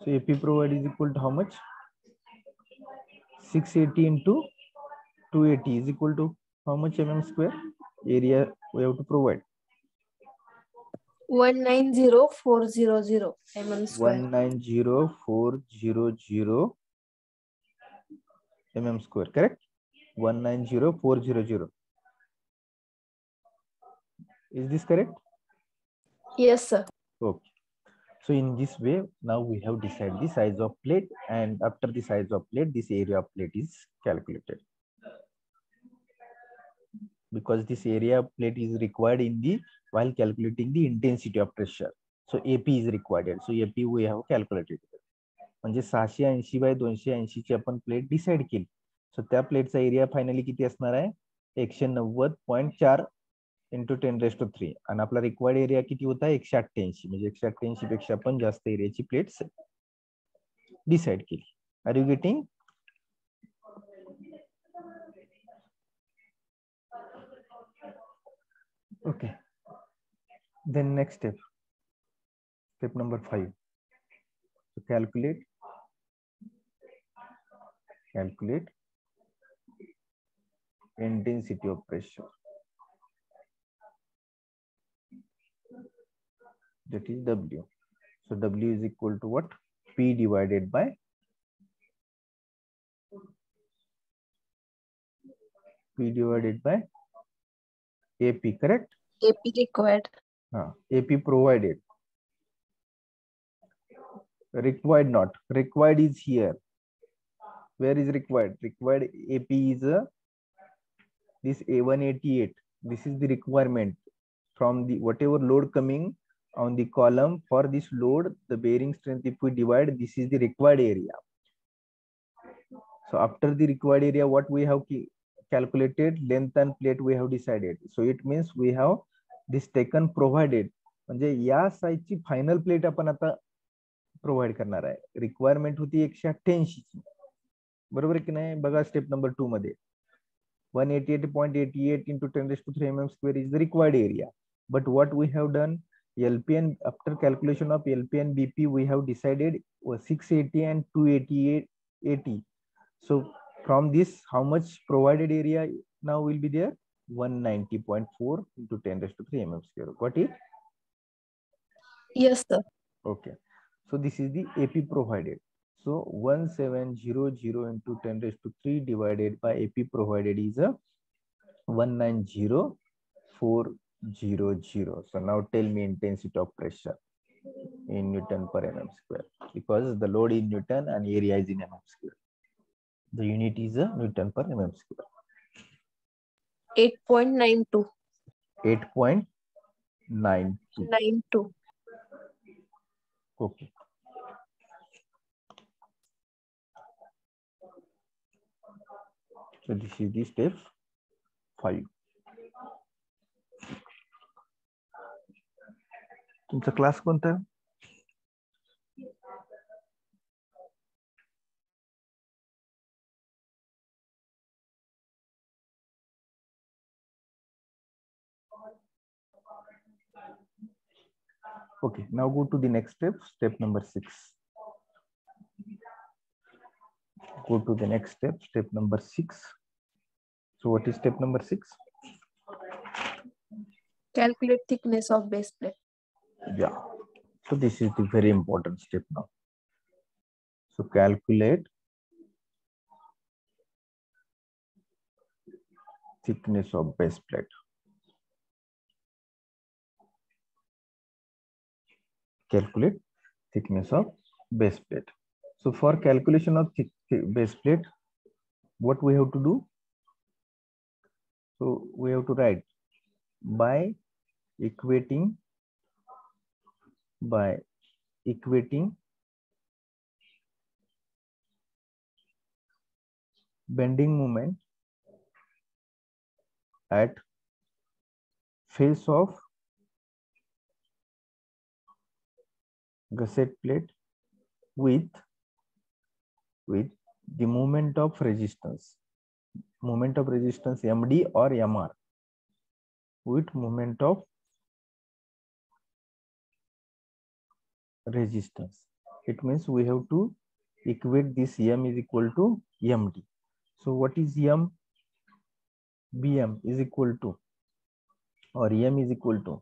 So AP provided is equal to how much? 680 into 280 is equal to how much mm square? Area we have to provide. 190400 mm square. 190400 mm square, correct? 190400. Is this correct? Yes, sir. Okay. So in this way, now we have decided the size of plate, and after the size of plate, this area of plate is calculated. Because this area of plate is required in the while calculating the intensity of pressure. So AP is required. So AP we have calculated. म्हणजे 680 bye 280 ची आपण plate decide केली. सो त्या प्लेटचा area finally किती असणार आहे? 190.4 into 10⁻³ आणि आपला रिक्वायर्ड एरिया किती होता? 188. म्हणजे 188 पेक्षा आपण जास्त एरियाची प्लेट्स डिसाइड केली. Are you getting? Okay. Then next step number 5. So calculate intensity of pressure. That is W. So W is equal to what? P divided by AP, correct? AP required. AP provided. Required not. Required is here. Where is required? Required AP is this A188. This is the requirement from the whatever load coming on the column. For this load, the bearing strength, if we divide, this is the required area. So after the required area, what we have calculated, length and plate we have decided. So it means we have this taken provided. म्हणजे या साईजची final plate आपण आता provide करणार आहे. Requirement होती 188 ची, बरोबर की नाही? बघा स्टेप नंबर 2 मध्ये 188.88 into 10⁻³ mm square is the required area. But what we have done, LPN, after calculation of LP and BP, we have decided 680 and 280. So from this, how much provided area now will be there? 190.4 into 10⁻³ mm square. Got it? Yes, sir. Okay. So this is the AP provided. So 1700 into 10⁻³ divided by AP provided is a 190,400. So now tell me intensity of pressure in Newton per mm square, because the load in Newton and area is in mm square. The unit is a Newton per mm square. 8.92. 8.92. Okay. So this is the step 5. तुमचा class कोणता आहे? Okay, now go to the next step number 6. Go to the next step number 6. So what is step number 6? Calculate thickness of base plate. Yeah, so this is the very important step now. So calculate thickness of base plate. Calculate thickness of base plate. So for calculation of base plate, what we have to do? So we have to write by equating by equating bending moment at face of gusset plate with the moment of resistance MD or MR, with moment of resistance. It means we have to equate this M is equal to MD. So what is M? BM is equal to, or M is equal to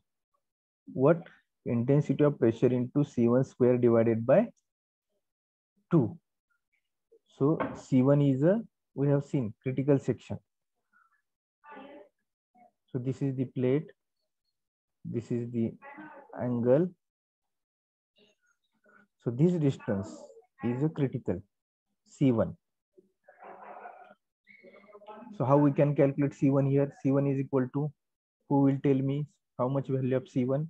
what? Intensity of pressure into C1 square divided by 2. So C1 is we have seen critical section. So this is the plate, this is the angle. So this distance is a critical C1. So how we can calculate C1 here? C1 is equal to, who will tell me how much value of C1?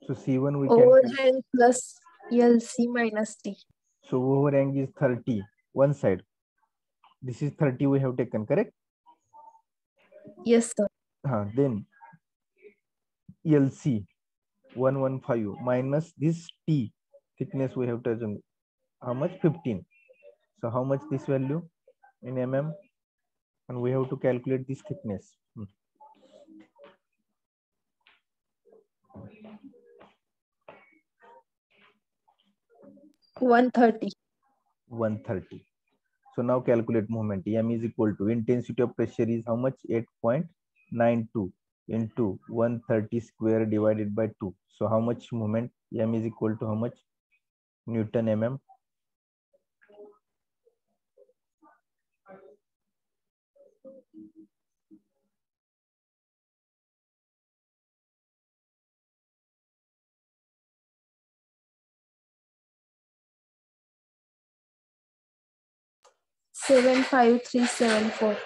So C1 we can Overhang plus LC minus T. So overhang is 30, one side. This is 30 we have taken, correct? Yes, sir. Then LC 115 minus this T thickness we have taken. How much? 15. So how much this value in mm? And we have to calculate this thickness. 130. 130. So now calculate moment. M is equal to, intensity of pressure is how much? 8.92 into 130 square divided by 2. So how much moment? M is equal to how much? Newton mm. Seven 5,374.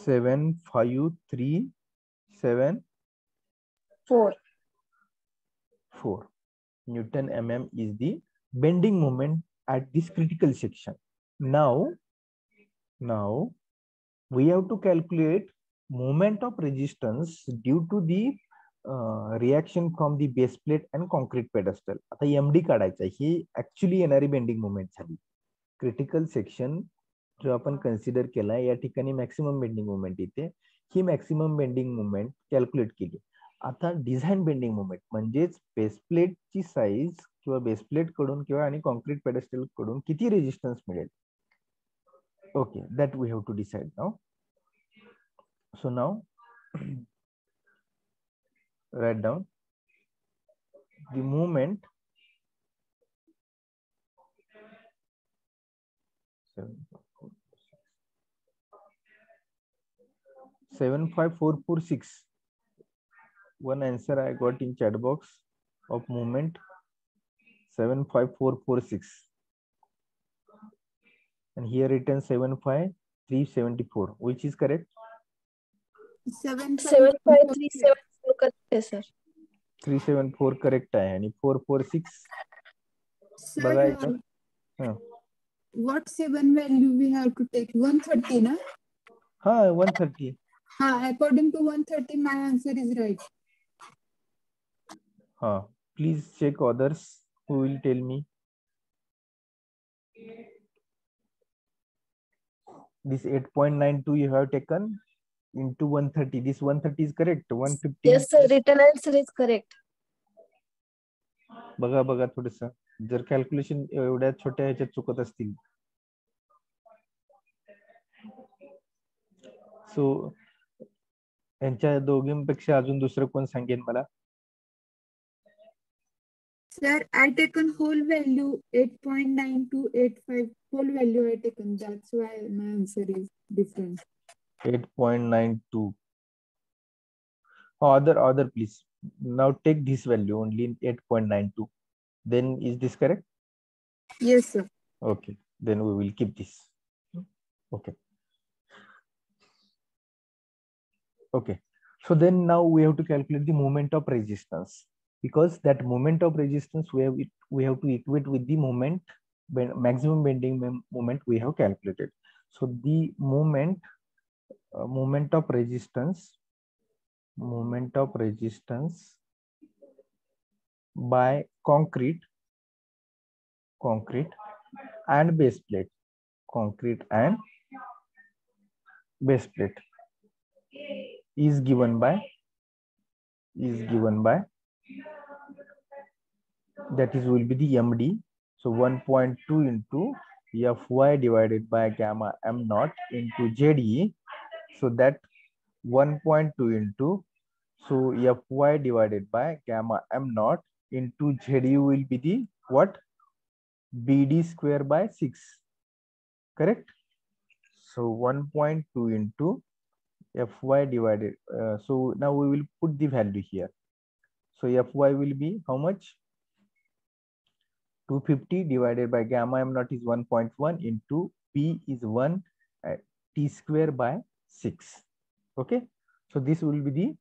75374 Newton mm is the bending moment at this critical section. Now we have to calculate moment of resistance due to the reaction from the base plate and concrete pedestal. आता MD काढायचा, ही actually येणारी bending moment झाली. Critical section जो आपण consider केला, या ठिकाणी maximum bending moment येते. ही मॅक्सिमम बेंडिंग मोमेंट कॅल्क्युलेट केली. आता डिझाईन बेंडिंग मोमेंट म्हणजेच बेस प्लेटची साईज किंवा बेस प्लेट कडून किंवा आणि कॉन्क्रीट पेडस्टल कडून किती रेजिस्टन्स मिळेल. Okay, that we have to decide now. So now write down the moment 75446. One answer I got in chat box of moment 75446. And here written 75374. Which is correct? 7537 correct है sir. 374 correct आहे आणि 446 बघायचं. What 7 value we have to take? 130 na? 130. According to 130 my answer is right. Please check others who will tell me. This 8.92 you have taken into 130. This 130 is correct. 150. Yes sir, written answer is correct. बघा थोडस, जर calculation एवढ्या छोट्या ह्याच्यात चुकत असतील. सो यांच्या दोघींपेक्षा अजून दुसरं कोण सांगेल मला? Sir, I taken whole value 8.9285 whole value I taken. That's why my answer is different. 8.92. Other please. Now take this value only in 8.92. Then is this correct? Yes sir. Okay, then we will keep this. Okay. So then now we have to calculate the moment of resistance, because that moment of resistance we have to equate with the maximum bending moment we have calculated. So the moment of resistance by concrete and base plate, is given by that is will be the MD. So 1.2 into Fy divided by gamma m naught into ZE. So that 1.2 into, so Fy divided by gamma m naught into ZE will be the what? BD square by 6. Correct? So 1.2 into Fy divided. So now we will put the value here. So Fy will be how much? 250 divided by gamma m naught is 1.1 into P is 1 T square by 6. Okay. So this will be the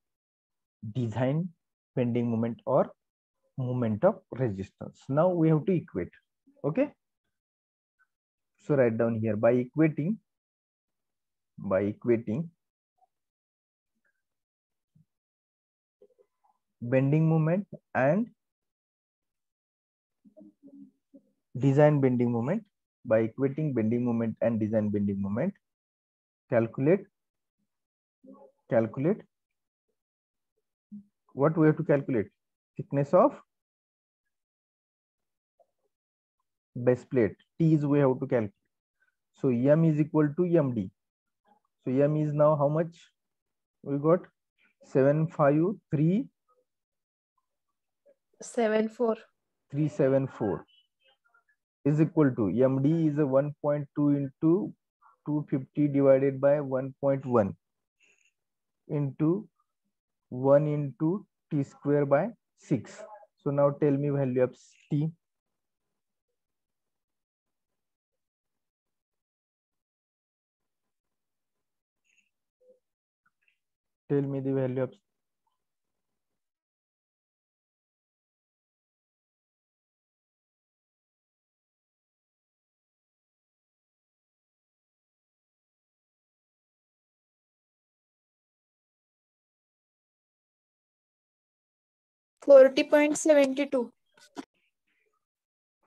design bending moment or moment of resistance. Now we have to equate. Okay. So write down here by equating bending moment and design bending moment. By equating bending moment and design bending moment, calculate what we have to calculate? Thickness of base plate. T is we have to calculate. So M is equal to MD. So M is now how much? We got 75374 is equal to MD is a 1.2 into 250 divided by 1.1 into 1 into T square by 6. So now tell me value of T. Tell me the value of 40.72.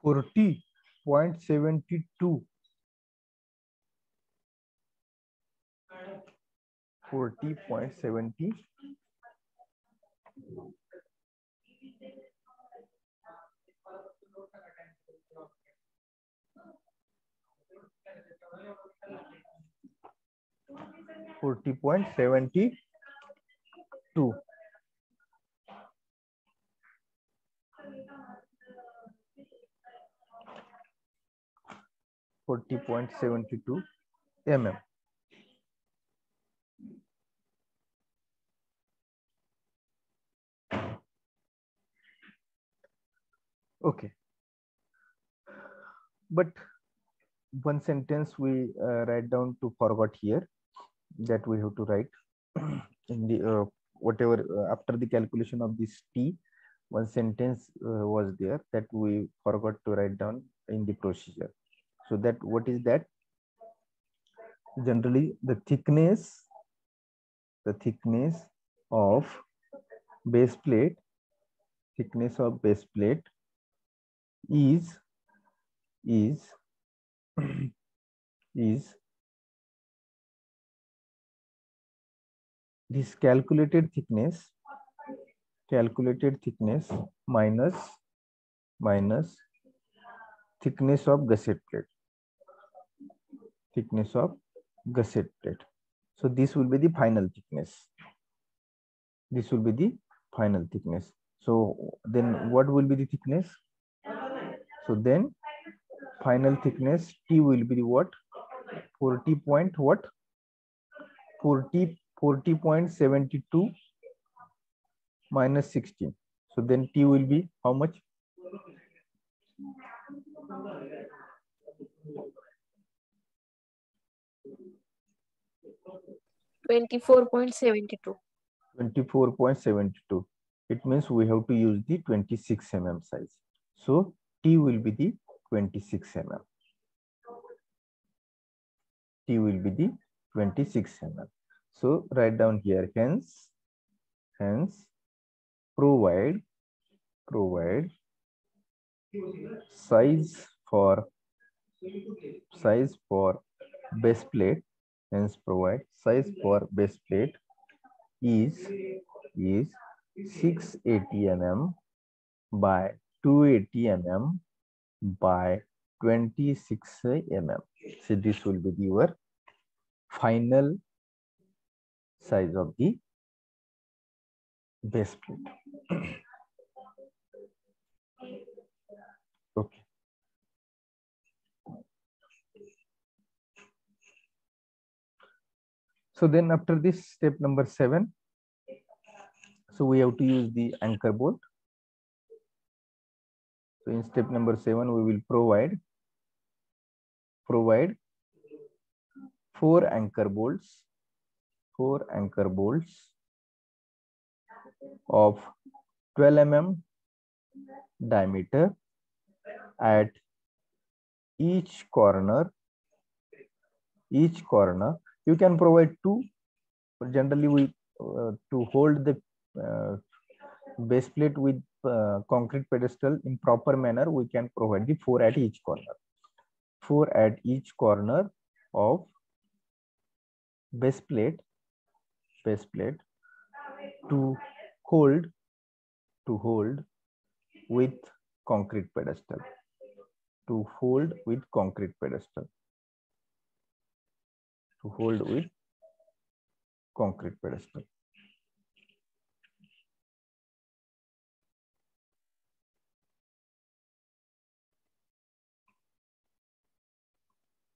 40.72. 40.70. $40.72. 40.72 mm. Okay, but one sentence we write down to forgot here, that we have to write in the whatever after the calculation of this T, one sentence was there that we forgot to write down in the procedure. So that what is that? Generally the thickness of base plate is this calculated thickness minus thickness of gusset plate. So this will be the final thickness. So then what will be the thickness? So then final thickness T will be the what? 40.72 minus 16. So then T will be how much? 24.72. 24.72. It means we have to use the 26 mm size. So T will be the 26 mm. T will be the 26 mm. So write down here, hence provide size for base plate, hence provide size for base plate is 680 mm by 280 mm by 26 mm. So this will be your final size of the base plate. Okay. So then after this, step number 7. So we have to use the anchor bolt. So in step number 7, we will provide 4 anchor bolts of 12 mm diameter at each corner. You can provide 2, but generally we to hold the base plate with concrete pedestal in proper manner, we can provide the 4 at each corner. 4 at each corner of base plate to hold with concrete pedestal. To hold with concrete pedestal.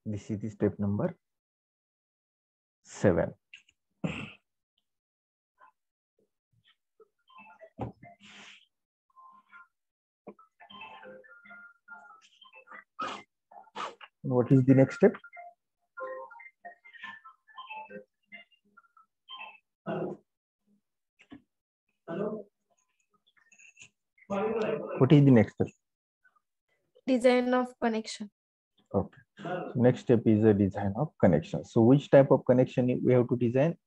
This is the step number 7. What is the next step? What is the next step? Design of connection. Okay. So next step is a design of connection. So which type of connection we have to design?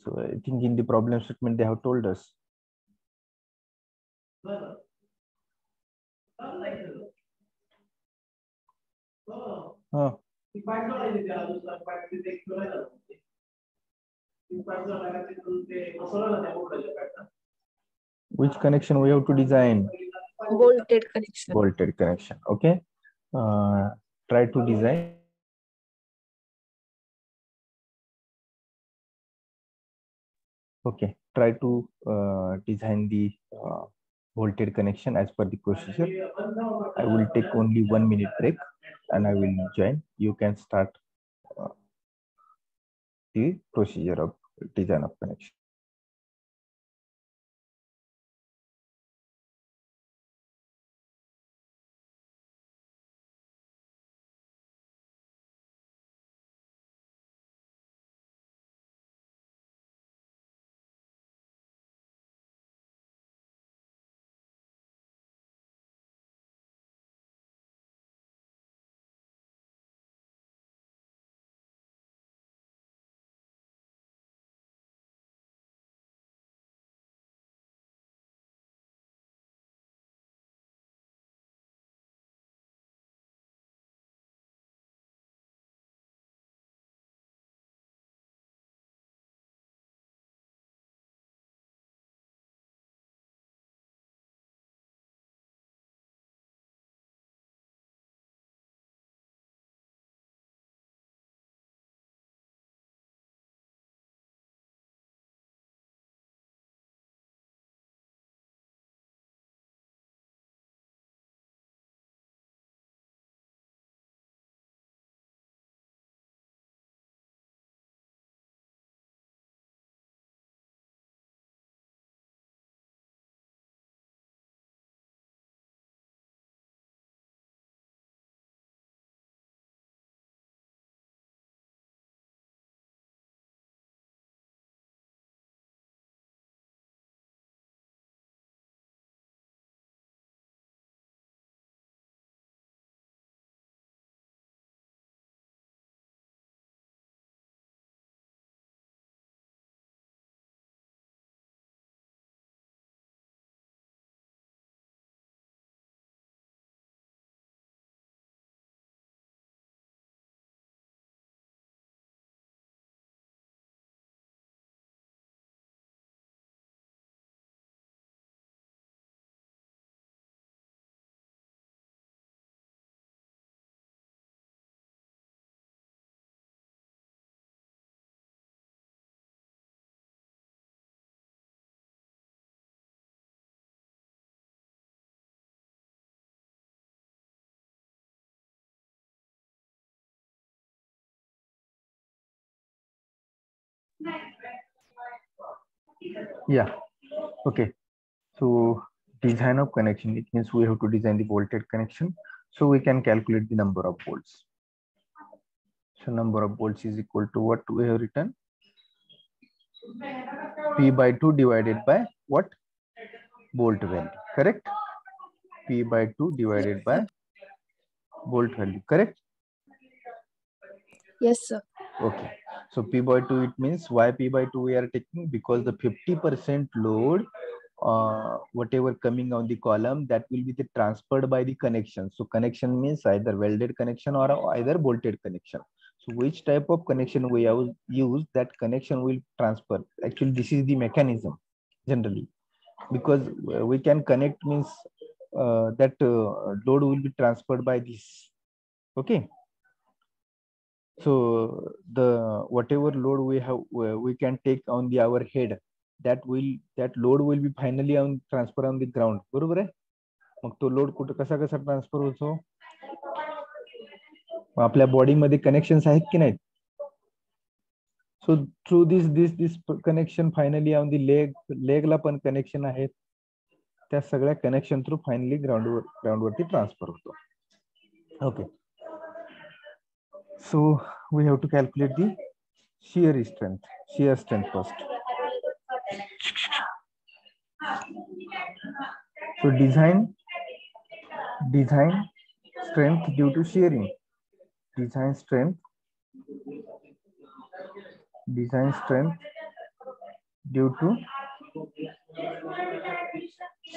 So I think in the problem statement they have told us. Which connection we have to design? Bolted connection. Bolted connection. Okay. Try to design. Okay. Try to design the bolted connection as per the procedure. I will take only 1 minute break and I will join. You can start the procedure of design of connection. Yeah. Okay. So design of connection, it means we have to design the voltage connection. So we can calculate the number of volts. So number of volts is equal to what we have written? P by 2 divided by what? Volt value, correct? P by 2 divided by volt value, correct? Yes, sir. Okay. So P by 2, it means why P by 2 we are taking? Because the 50% load, whatever coming on the column, that will be transferred by the connection. So connection means either welded connection or either bolted connection. So which type of connection we have used, that connection will transfer. Actually, this is the mechanism generally, because we can connect means that load will be transferred by this. Okay. So the whatever load we have, we can take on the our head, that load will be finally on transfer on the ground. बरोबर आहे? मग तो load कुठे कसा transfer होतो? आपल्या body मध्ये connections आहेत की नाहीत? So through this connection finally on the लेगला पण कनेक्शन आहेत. त्या सगळ्या कनेक्शन थ्रू फायनली ग्राउंड वरती ट्रान्सफर होतो. Okay. So we have to calculate the shear strength first. So design strength due to shearing. Design strength due to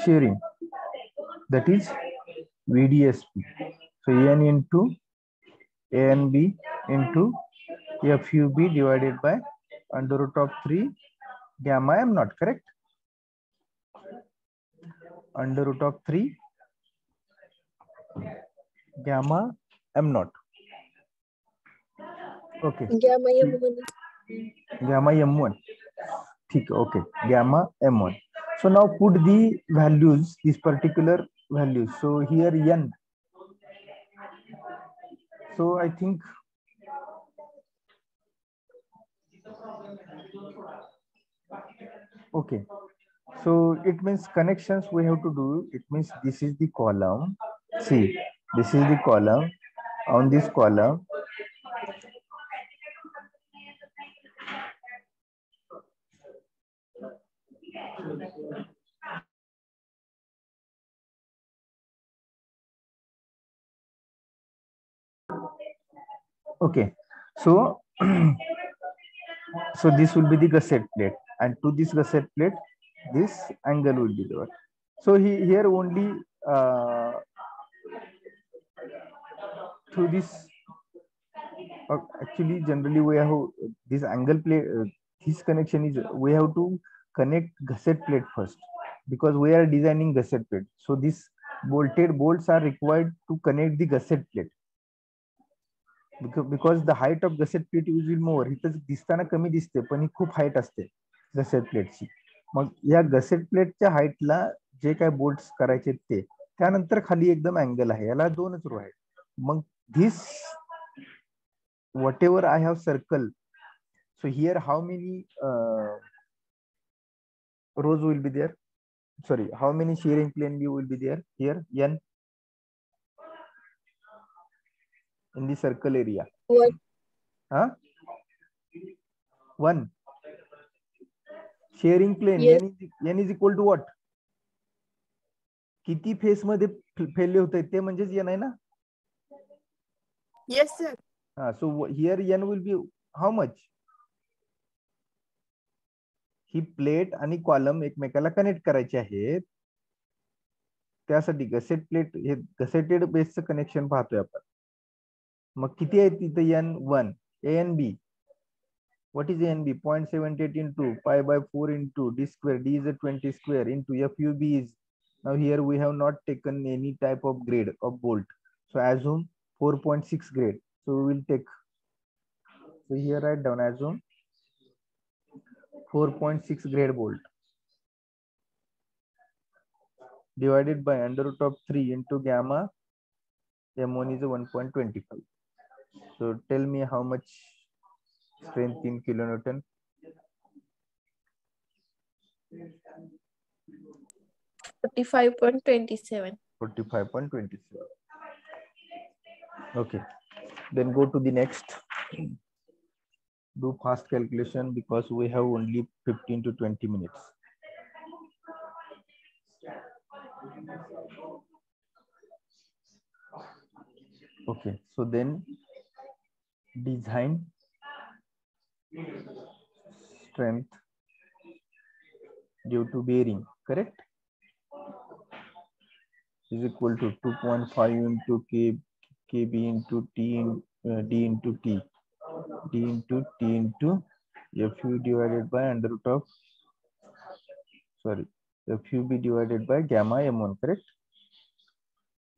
shearing, that is VDSP. So N into A and B into FUB divided by under root of 3 gamma m naught, correct? Under root of 3 gamma m naught. Okay. Gamma M1. Gamma m1. Okay. Gamma m1. So now put the values, these particular values. So here n. So I think okay. So it means connections we have to do. It means this is the column. See, this is the column. On this column, okay. So so this will be the gusset plate, and to this gusset plate, this angle will be there. So here only through this, actually generally we have this angle plate. This connection is, we have to connect gusset plate first, because we are designing gusset plate. So these bolted bolts are required to connect the gusset plate, because the height of gusset plate is more. इथं दिसताना कमी दिसते, पण ही खूप height असते gusset प्लेटची. मग या gusset प्लेटच्या हाईटला जे काय बोल्ट्स करायचे ते, त्यानंतर खाली एकदम अँगल आहे, याला दोनच रो आहेत. मग this whatever I have circle, so here how many rows will be there? Sorry, how many shearing plane view will be there here? N in the circle area. One. Huh? One. Shearing plane, Yes. n is equal to what? किती face मध्ये फैले होते ते म्हणजेच n आहे ना? Yes, sir. So here n will be how much? He plate आणि column एकमेकाला कनेक्ट करायचे आहेत, त्यासाठी गसेट प्लेट, हे गसेटेड बेसचं कनेक्शन पाहतोय आपण. मग किती आहे तिथे? n1. A and B. What is A and B? 0.78 into pi by 4 into d square. D is a 20 square into FUB is, now here we have not taken any type of grade of bolt. So assume 4.6 grade. So we will take, so here write down, assume 4.6 grade bolt divided by under root of 3 into gamma m1 is a 1.25. So tell me how much strength in kilonewton? 45.27. 45.27. Okay, then go to the next. Do fast calculation because we have only 15 to 20 minutes. Okay, so then design strength due to bearing, correct, is equal to 2.5 into kb into t in, d into t, d into t into fu divided by under root of, sorry, fub divided by gamma m1, correct.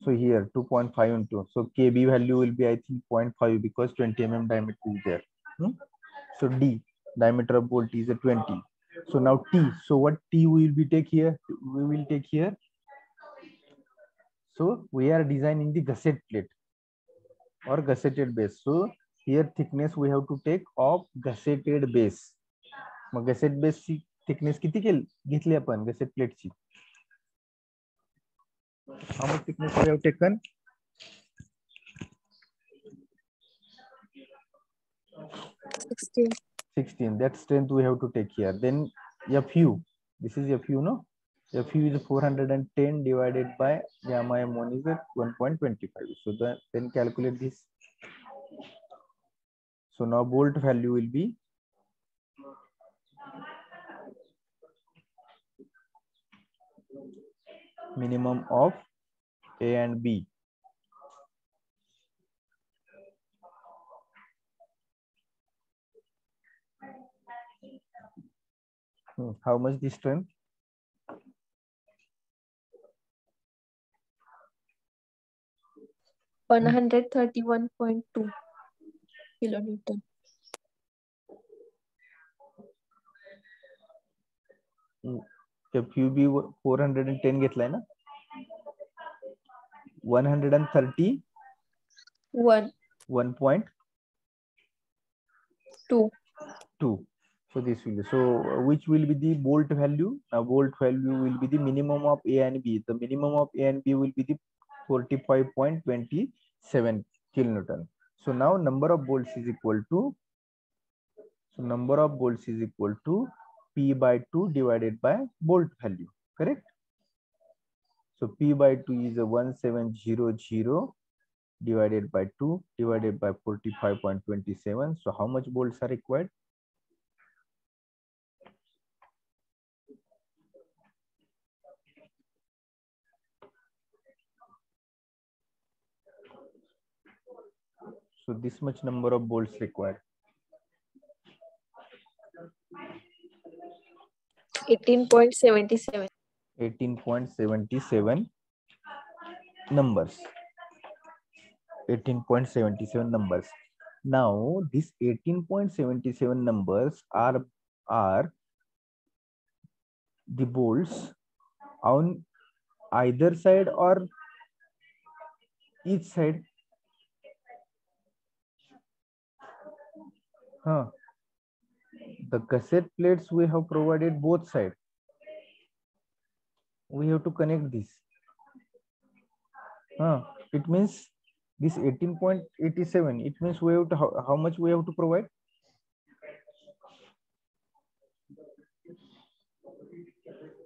So here 2.5 into, so kb value will be I think 0.5 because 20 mm diameter is there. So d, diameter of bolt is a 20. So now t, so what t we will be take here? We will take here. So we are designing the gusset plate or gusseted base. So here thickness we have to take of gusseted base. Mug gusset base ची thickness किती घेतली आपण gusset plate ची? How much thickness we have taken? 16. That strength we have to take here. Then fu, this is fu, no? Fu is 410 divided by gamma m1 is at 1.25. So then calculate this. So now bolt value will be minimum of A and B. How much the strength? Hmm. 131.2 kilonewton. FUB 410 घेतलाय ना? 130 1.2. So this will be, so which will be the bolt value? Now bolt value will be the minimum of A and B. The minimum of A and B will be the 45.27 kilonewton. So now number of bolts is equal to, P by 2 divided by bolt value, correct? So P by 2 is a 1700 divided by 2 divided by 45.27. So how much bolts are required? So this much number of bolts required. 18.77. 18.77 numbers. 18.77 numbers. Now these 18.77 numbers are the bolts on either side or each side? The gusset plates we have provided both sides. We have to connect this. It means this 18.87. It means we have to, how much we have to provide?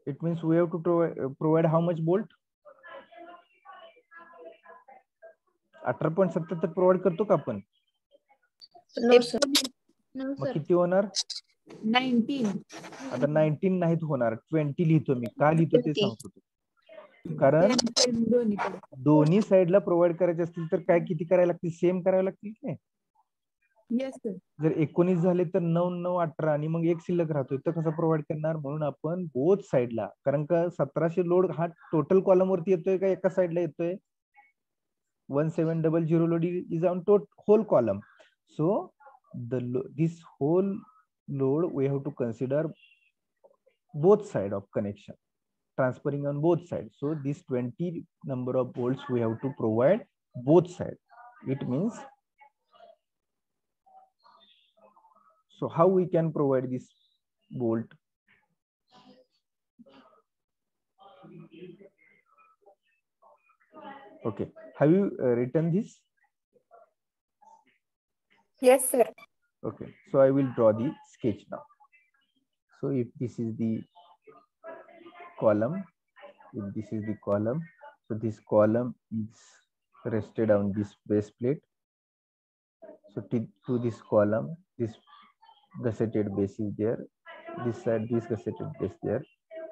It means we have to provide how much bolt? 18.77 provide करतो का आपण? No, sir. मग किती होणार? 19. आता 19 नाहीत होणार, 20 लिहितो मी. का लिहितो ते सांगतो. कारण दोन्ही साइडला प्रोव्हाइड करायचे असतील तर काय किती करायला लागतील? सेम करायला लागतील काय? Yes sir. जर 19 झाले तर 9 9 18 आणि मग एक शिल्लक राहतोय, तर कसं प्रोव्हाइड करणार? म्हणून आपण बोथ साइडला, कारण का 1700 लोड हा टोटल कॉलम वरती येतोय का एका साइडला येतोय? 1700 load is on whole column. So this whole load we have to consider both side of connection, transferring on both sides. So this 20 number of bolts we have to provide both sides. It means, so how we can provide this bolt? Okay, have you written this? Yes, sir. Okay, so I will draw the sketch now. So if this is the column, if this is the column, so this column is rested on this base plate. So to this column, this gusseted base is there. This side, this gusseted base there.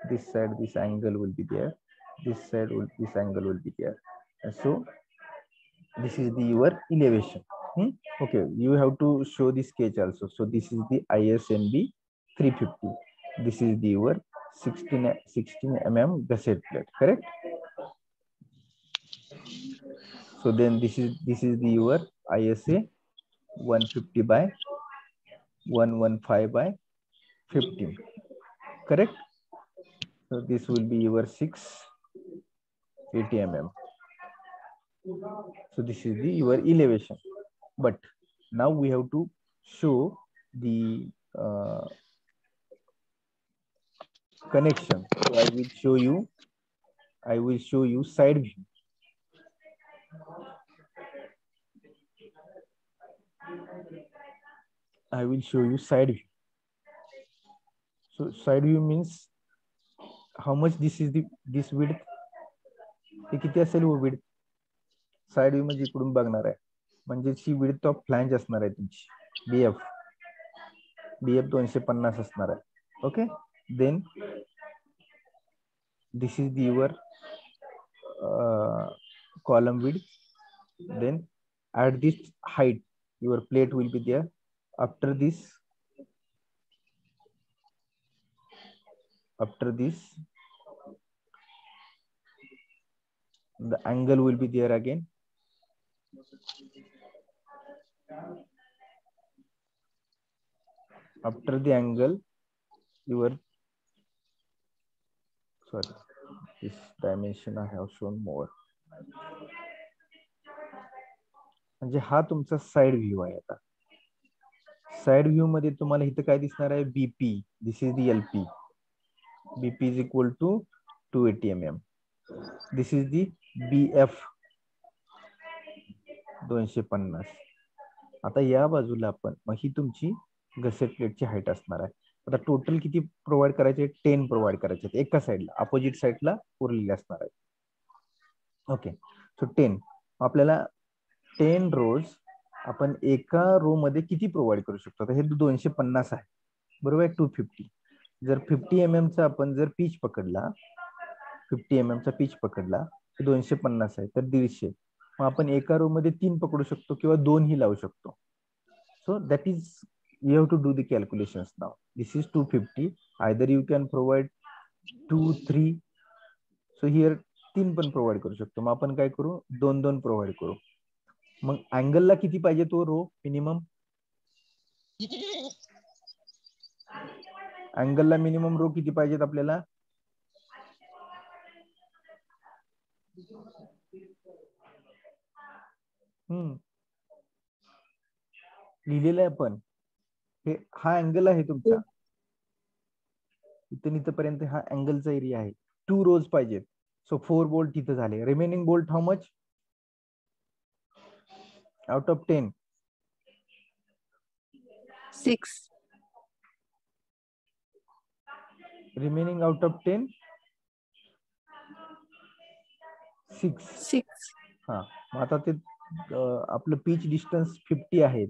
This side, this angle will be there. This side, this angle will be there. And so this is the your elevation. Okay, you have to show the sketch also. So this is the ISMB 350. This is the your 16 mm gusset plate, correct? So then this is the your ISA 150 by 115 by 15, correct? So this will be your 680 mm. So this is the your elevation, but now we have to show the connection. So I will show you side view. I will show you side view. So side view means how much this is this width. हे किती असेल वो width? Side view म्हणजे इकडून बघणार आहे, म्हणजे ची width of flange असणार आहे तुमची BF 250 असणार आहे. Okay, then this is your column width. Then at this height your plate will be there. After this the angle will be there again. After the angle, your this dimension I have shown more. म्हणजे हा तुमचा side view आहे. आता side view मध्ये तुम्हाला इथं काय दिसणार आहे? BP. This is the LP. BP is equal to 280 mm. This is the BF 250. आता या बाजूला आपण मग ही तुमची गसेट प्लेटची हाईट असणार आहे. आता टोटल किती प्रोव्हाइड करायचे? 10 प्रोव्हाइड करायचे एका साईडला, अपोजिट साईडला उरलेले असणार आहे. ओके, सो 10. आपल्याला 10 रोज आपण एका रो मध्ये किती प्रोव्हाइड करू शकतो? तर हे 250 आहे, बरोबर आहे. 250. जर 50 mm चा आपण जर पीच पकडला, 50 mm चा पीच पकडला, 250 आहे तर 150. मग आपण एका रो मध्ये 3 पकडू शकतो किंवा 2 ही लावू शकतो. So that is you have to do the calculations now. This is 250. Either you can provide 2, 3. So here 3 पण प्रोव्हाइड करू शकतो. मग आपण काय करू? 2 प्रोव्हाइड करू. मग अँगलला किती पाहिजे तो रो मिनिमम? अँगलला मिनिमम रो किती पाहिजेत आपल्याला? लिहिलेलं आहे आपण. हे हा अँगल आहे तुमचा, इथून इथपर्यंत हा अँगलचा एरिया आहे. 2 रोज पाहिजेत. सो 4 बोल्ट तिथे झाले. Remaining bolt how much out of 10? 6. Remaining out of 10 6. हा, मग आता ते आपलं पीच डिस्टन्स 50 आहे,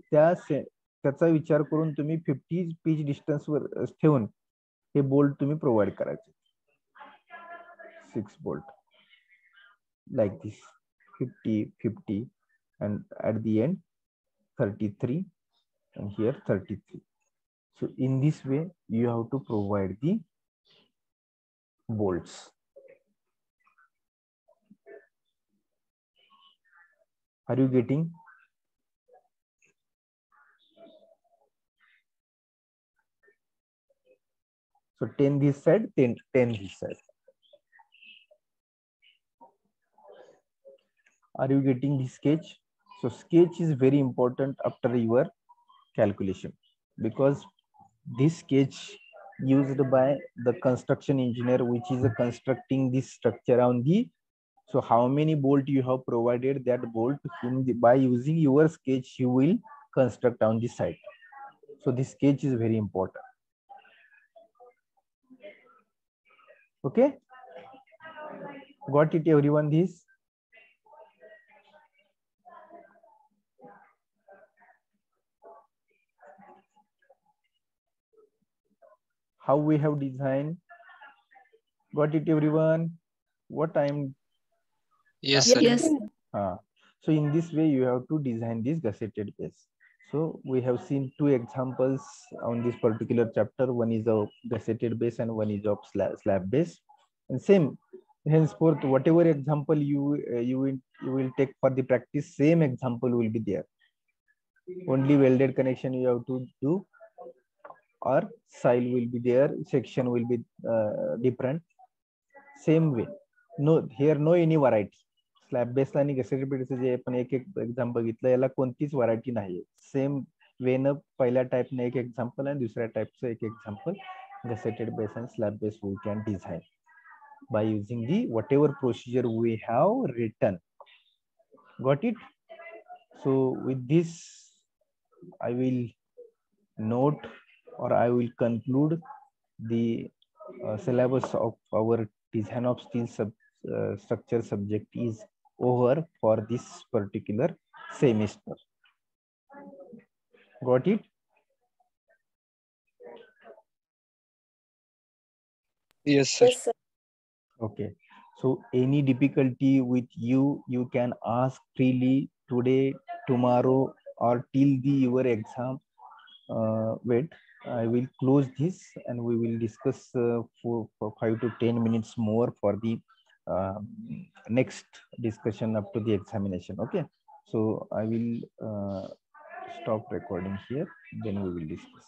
त्याचा विचार करून तुम्ही 50 पीच डिस्टन्स वर ठेवून हे बोल्ट तुम्ही प्रोव्हाइड करायचे. 6 bolt like this, 50 and at the end 33 and here 33. So in this way you have to provide the bolts. Are you getting? So 10 this side, 10 this side. Are you getting the sketch? So sketch is very important after your calculation, because this sketch used by the construction engineer, which is constructing this structure on the. So how many bolt you have provided, that bolt by using your sketch you will construct on the site. So this sketch is very important. Okay, got it everyone? This how we have designed. Got it everyone? What I'm Yes, sir. Yes. so in this way you have to design this gusseted base. So we have seen two examples on this particular chapter. One is a gusseted base and one is of slab base. And same henceforth, whatever example you will take for the practice, same example will be there. Only welded connection you have to do, or sile will be there, section will be different. Same way. No, here no any variety. Slab बेसला आणि gusseted बेसचं जे आपण एक exam बघितलं, याला कोणतीच variety नाही. Same वेनं पहिल्या टाईपने एक एक्झाम्पल आणि दुसऱ्या टाईपचं एक example. Gusseted base and slab base we can design by using the whatever procedure we have written. Got it? So with this I will note, or I will conclude the syllabus of our design of steel structure subject is over for this particular semester. Got it? Yes, sir. Yes, sir. Okay. So any difficulty with you can ask freely today, tomorrow, or till your exam. Wait, I will close this and we will discuss for 5 to 10 minutes more for the next discussion up to the examination. Okay, so I will stop recording here, then we will discuss.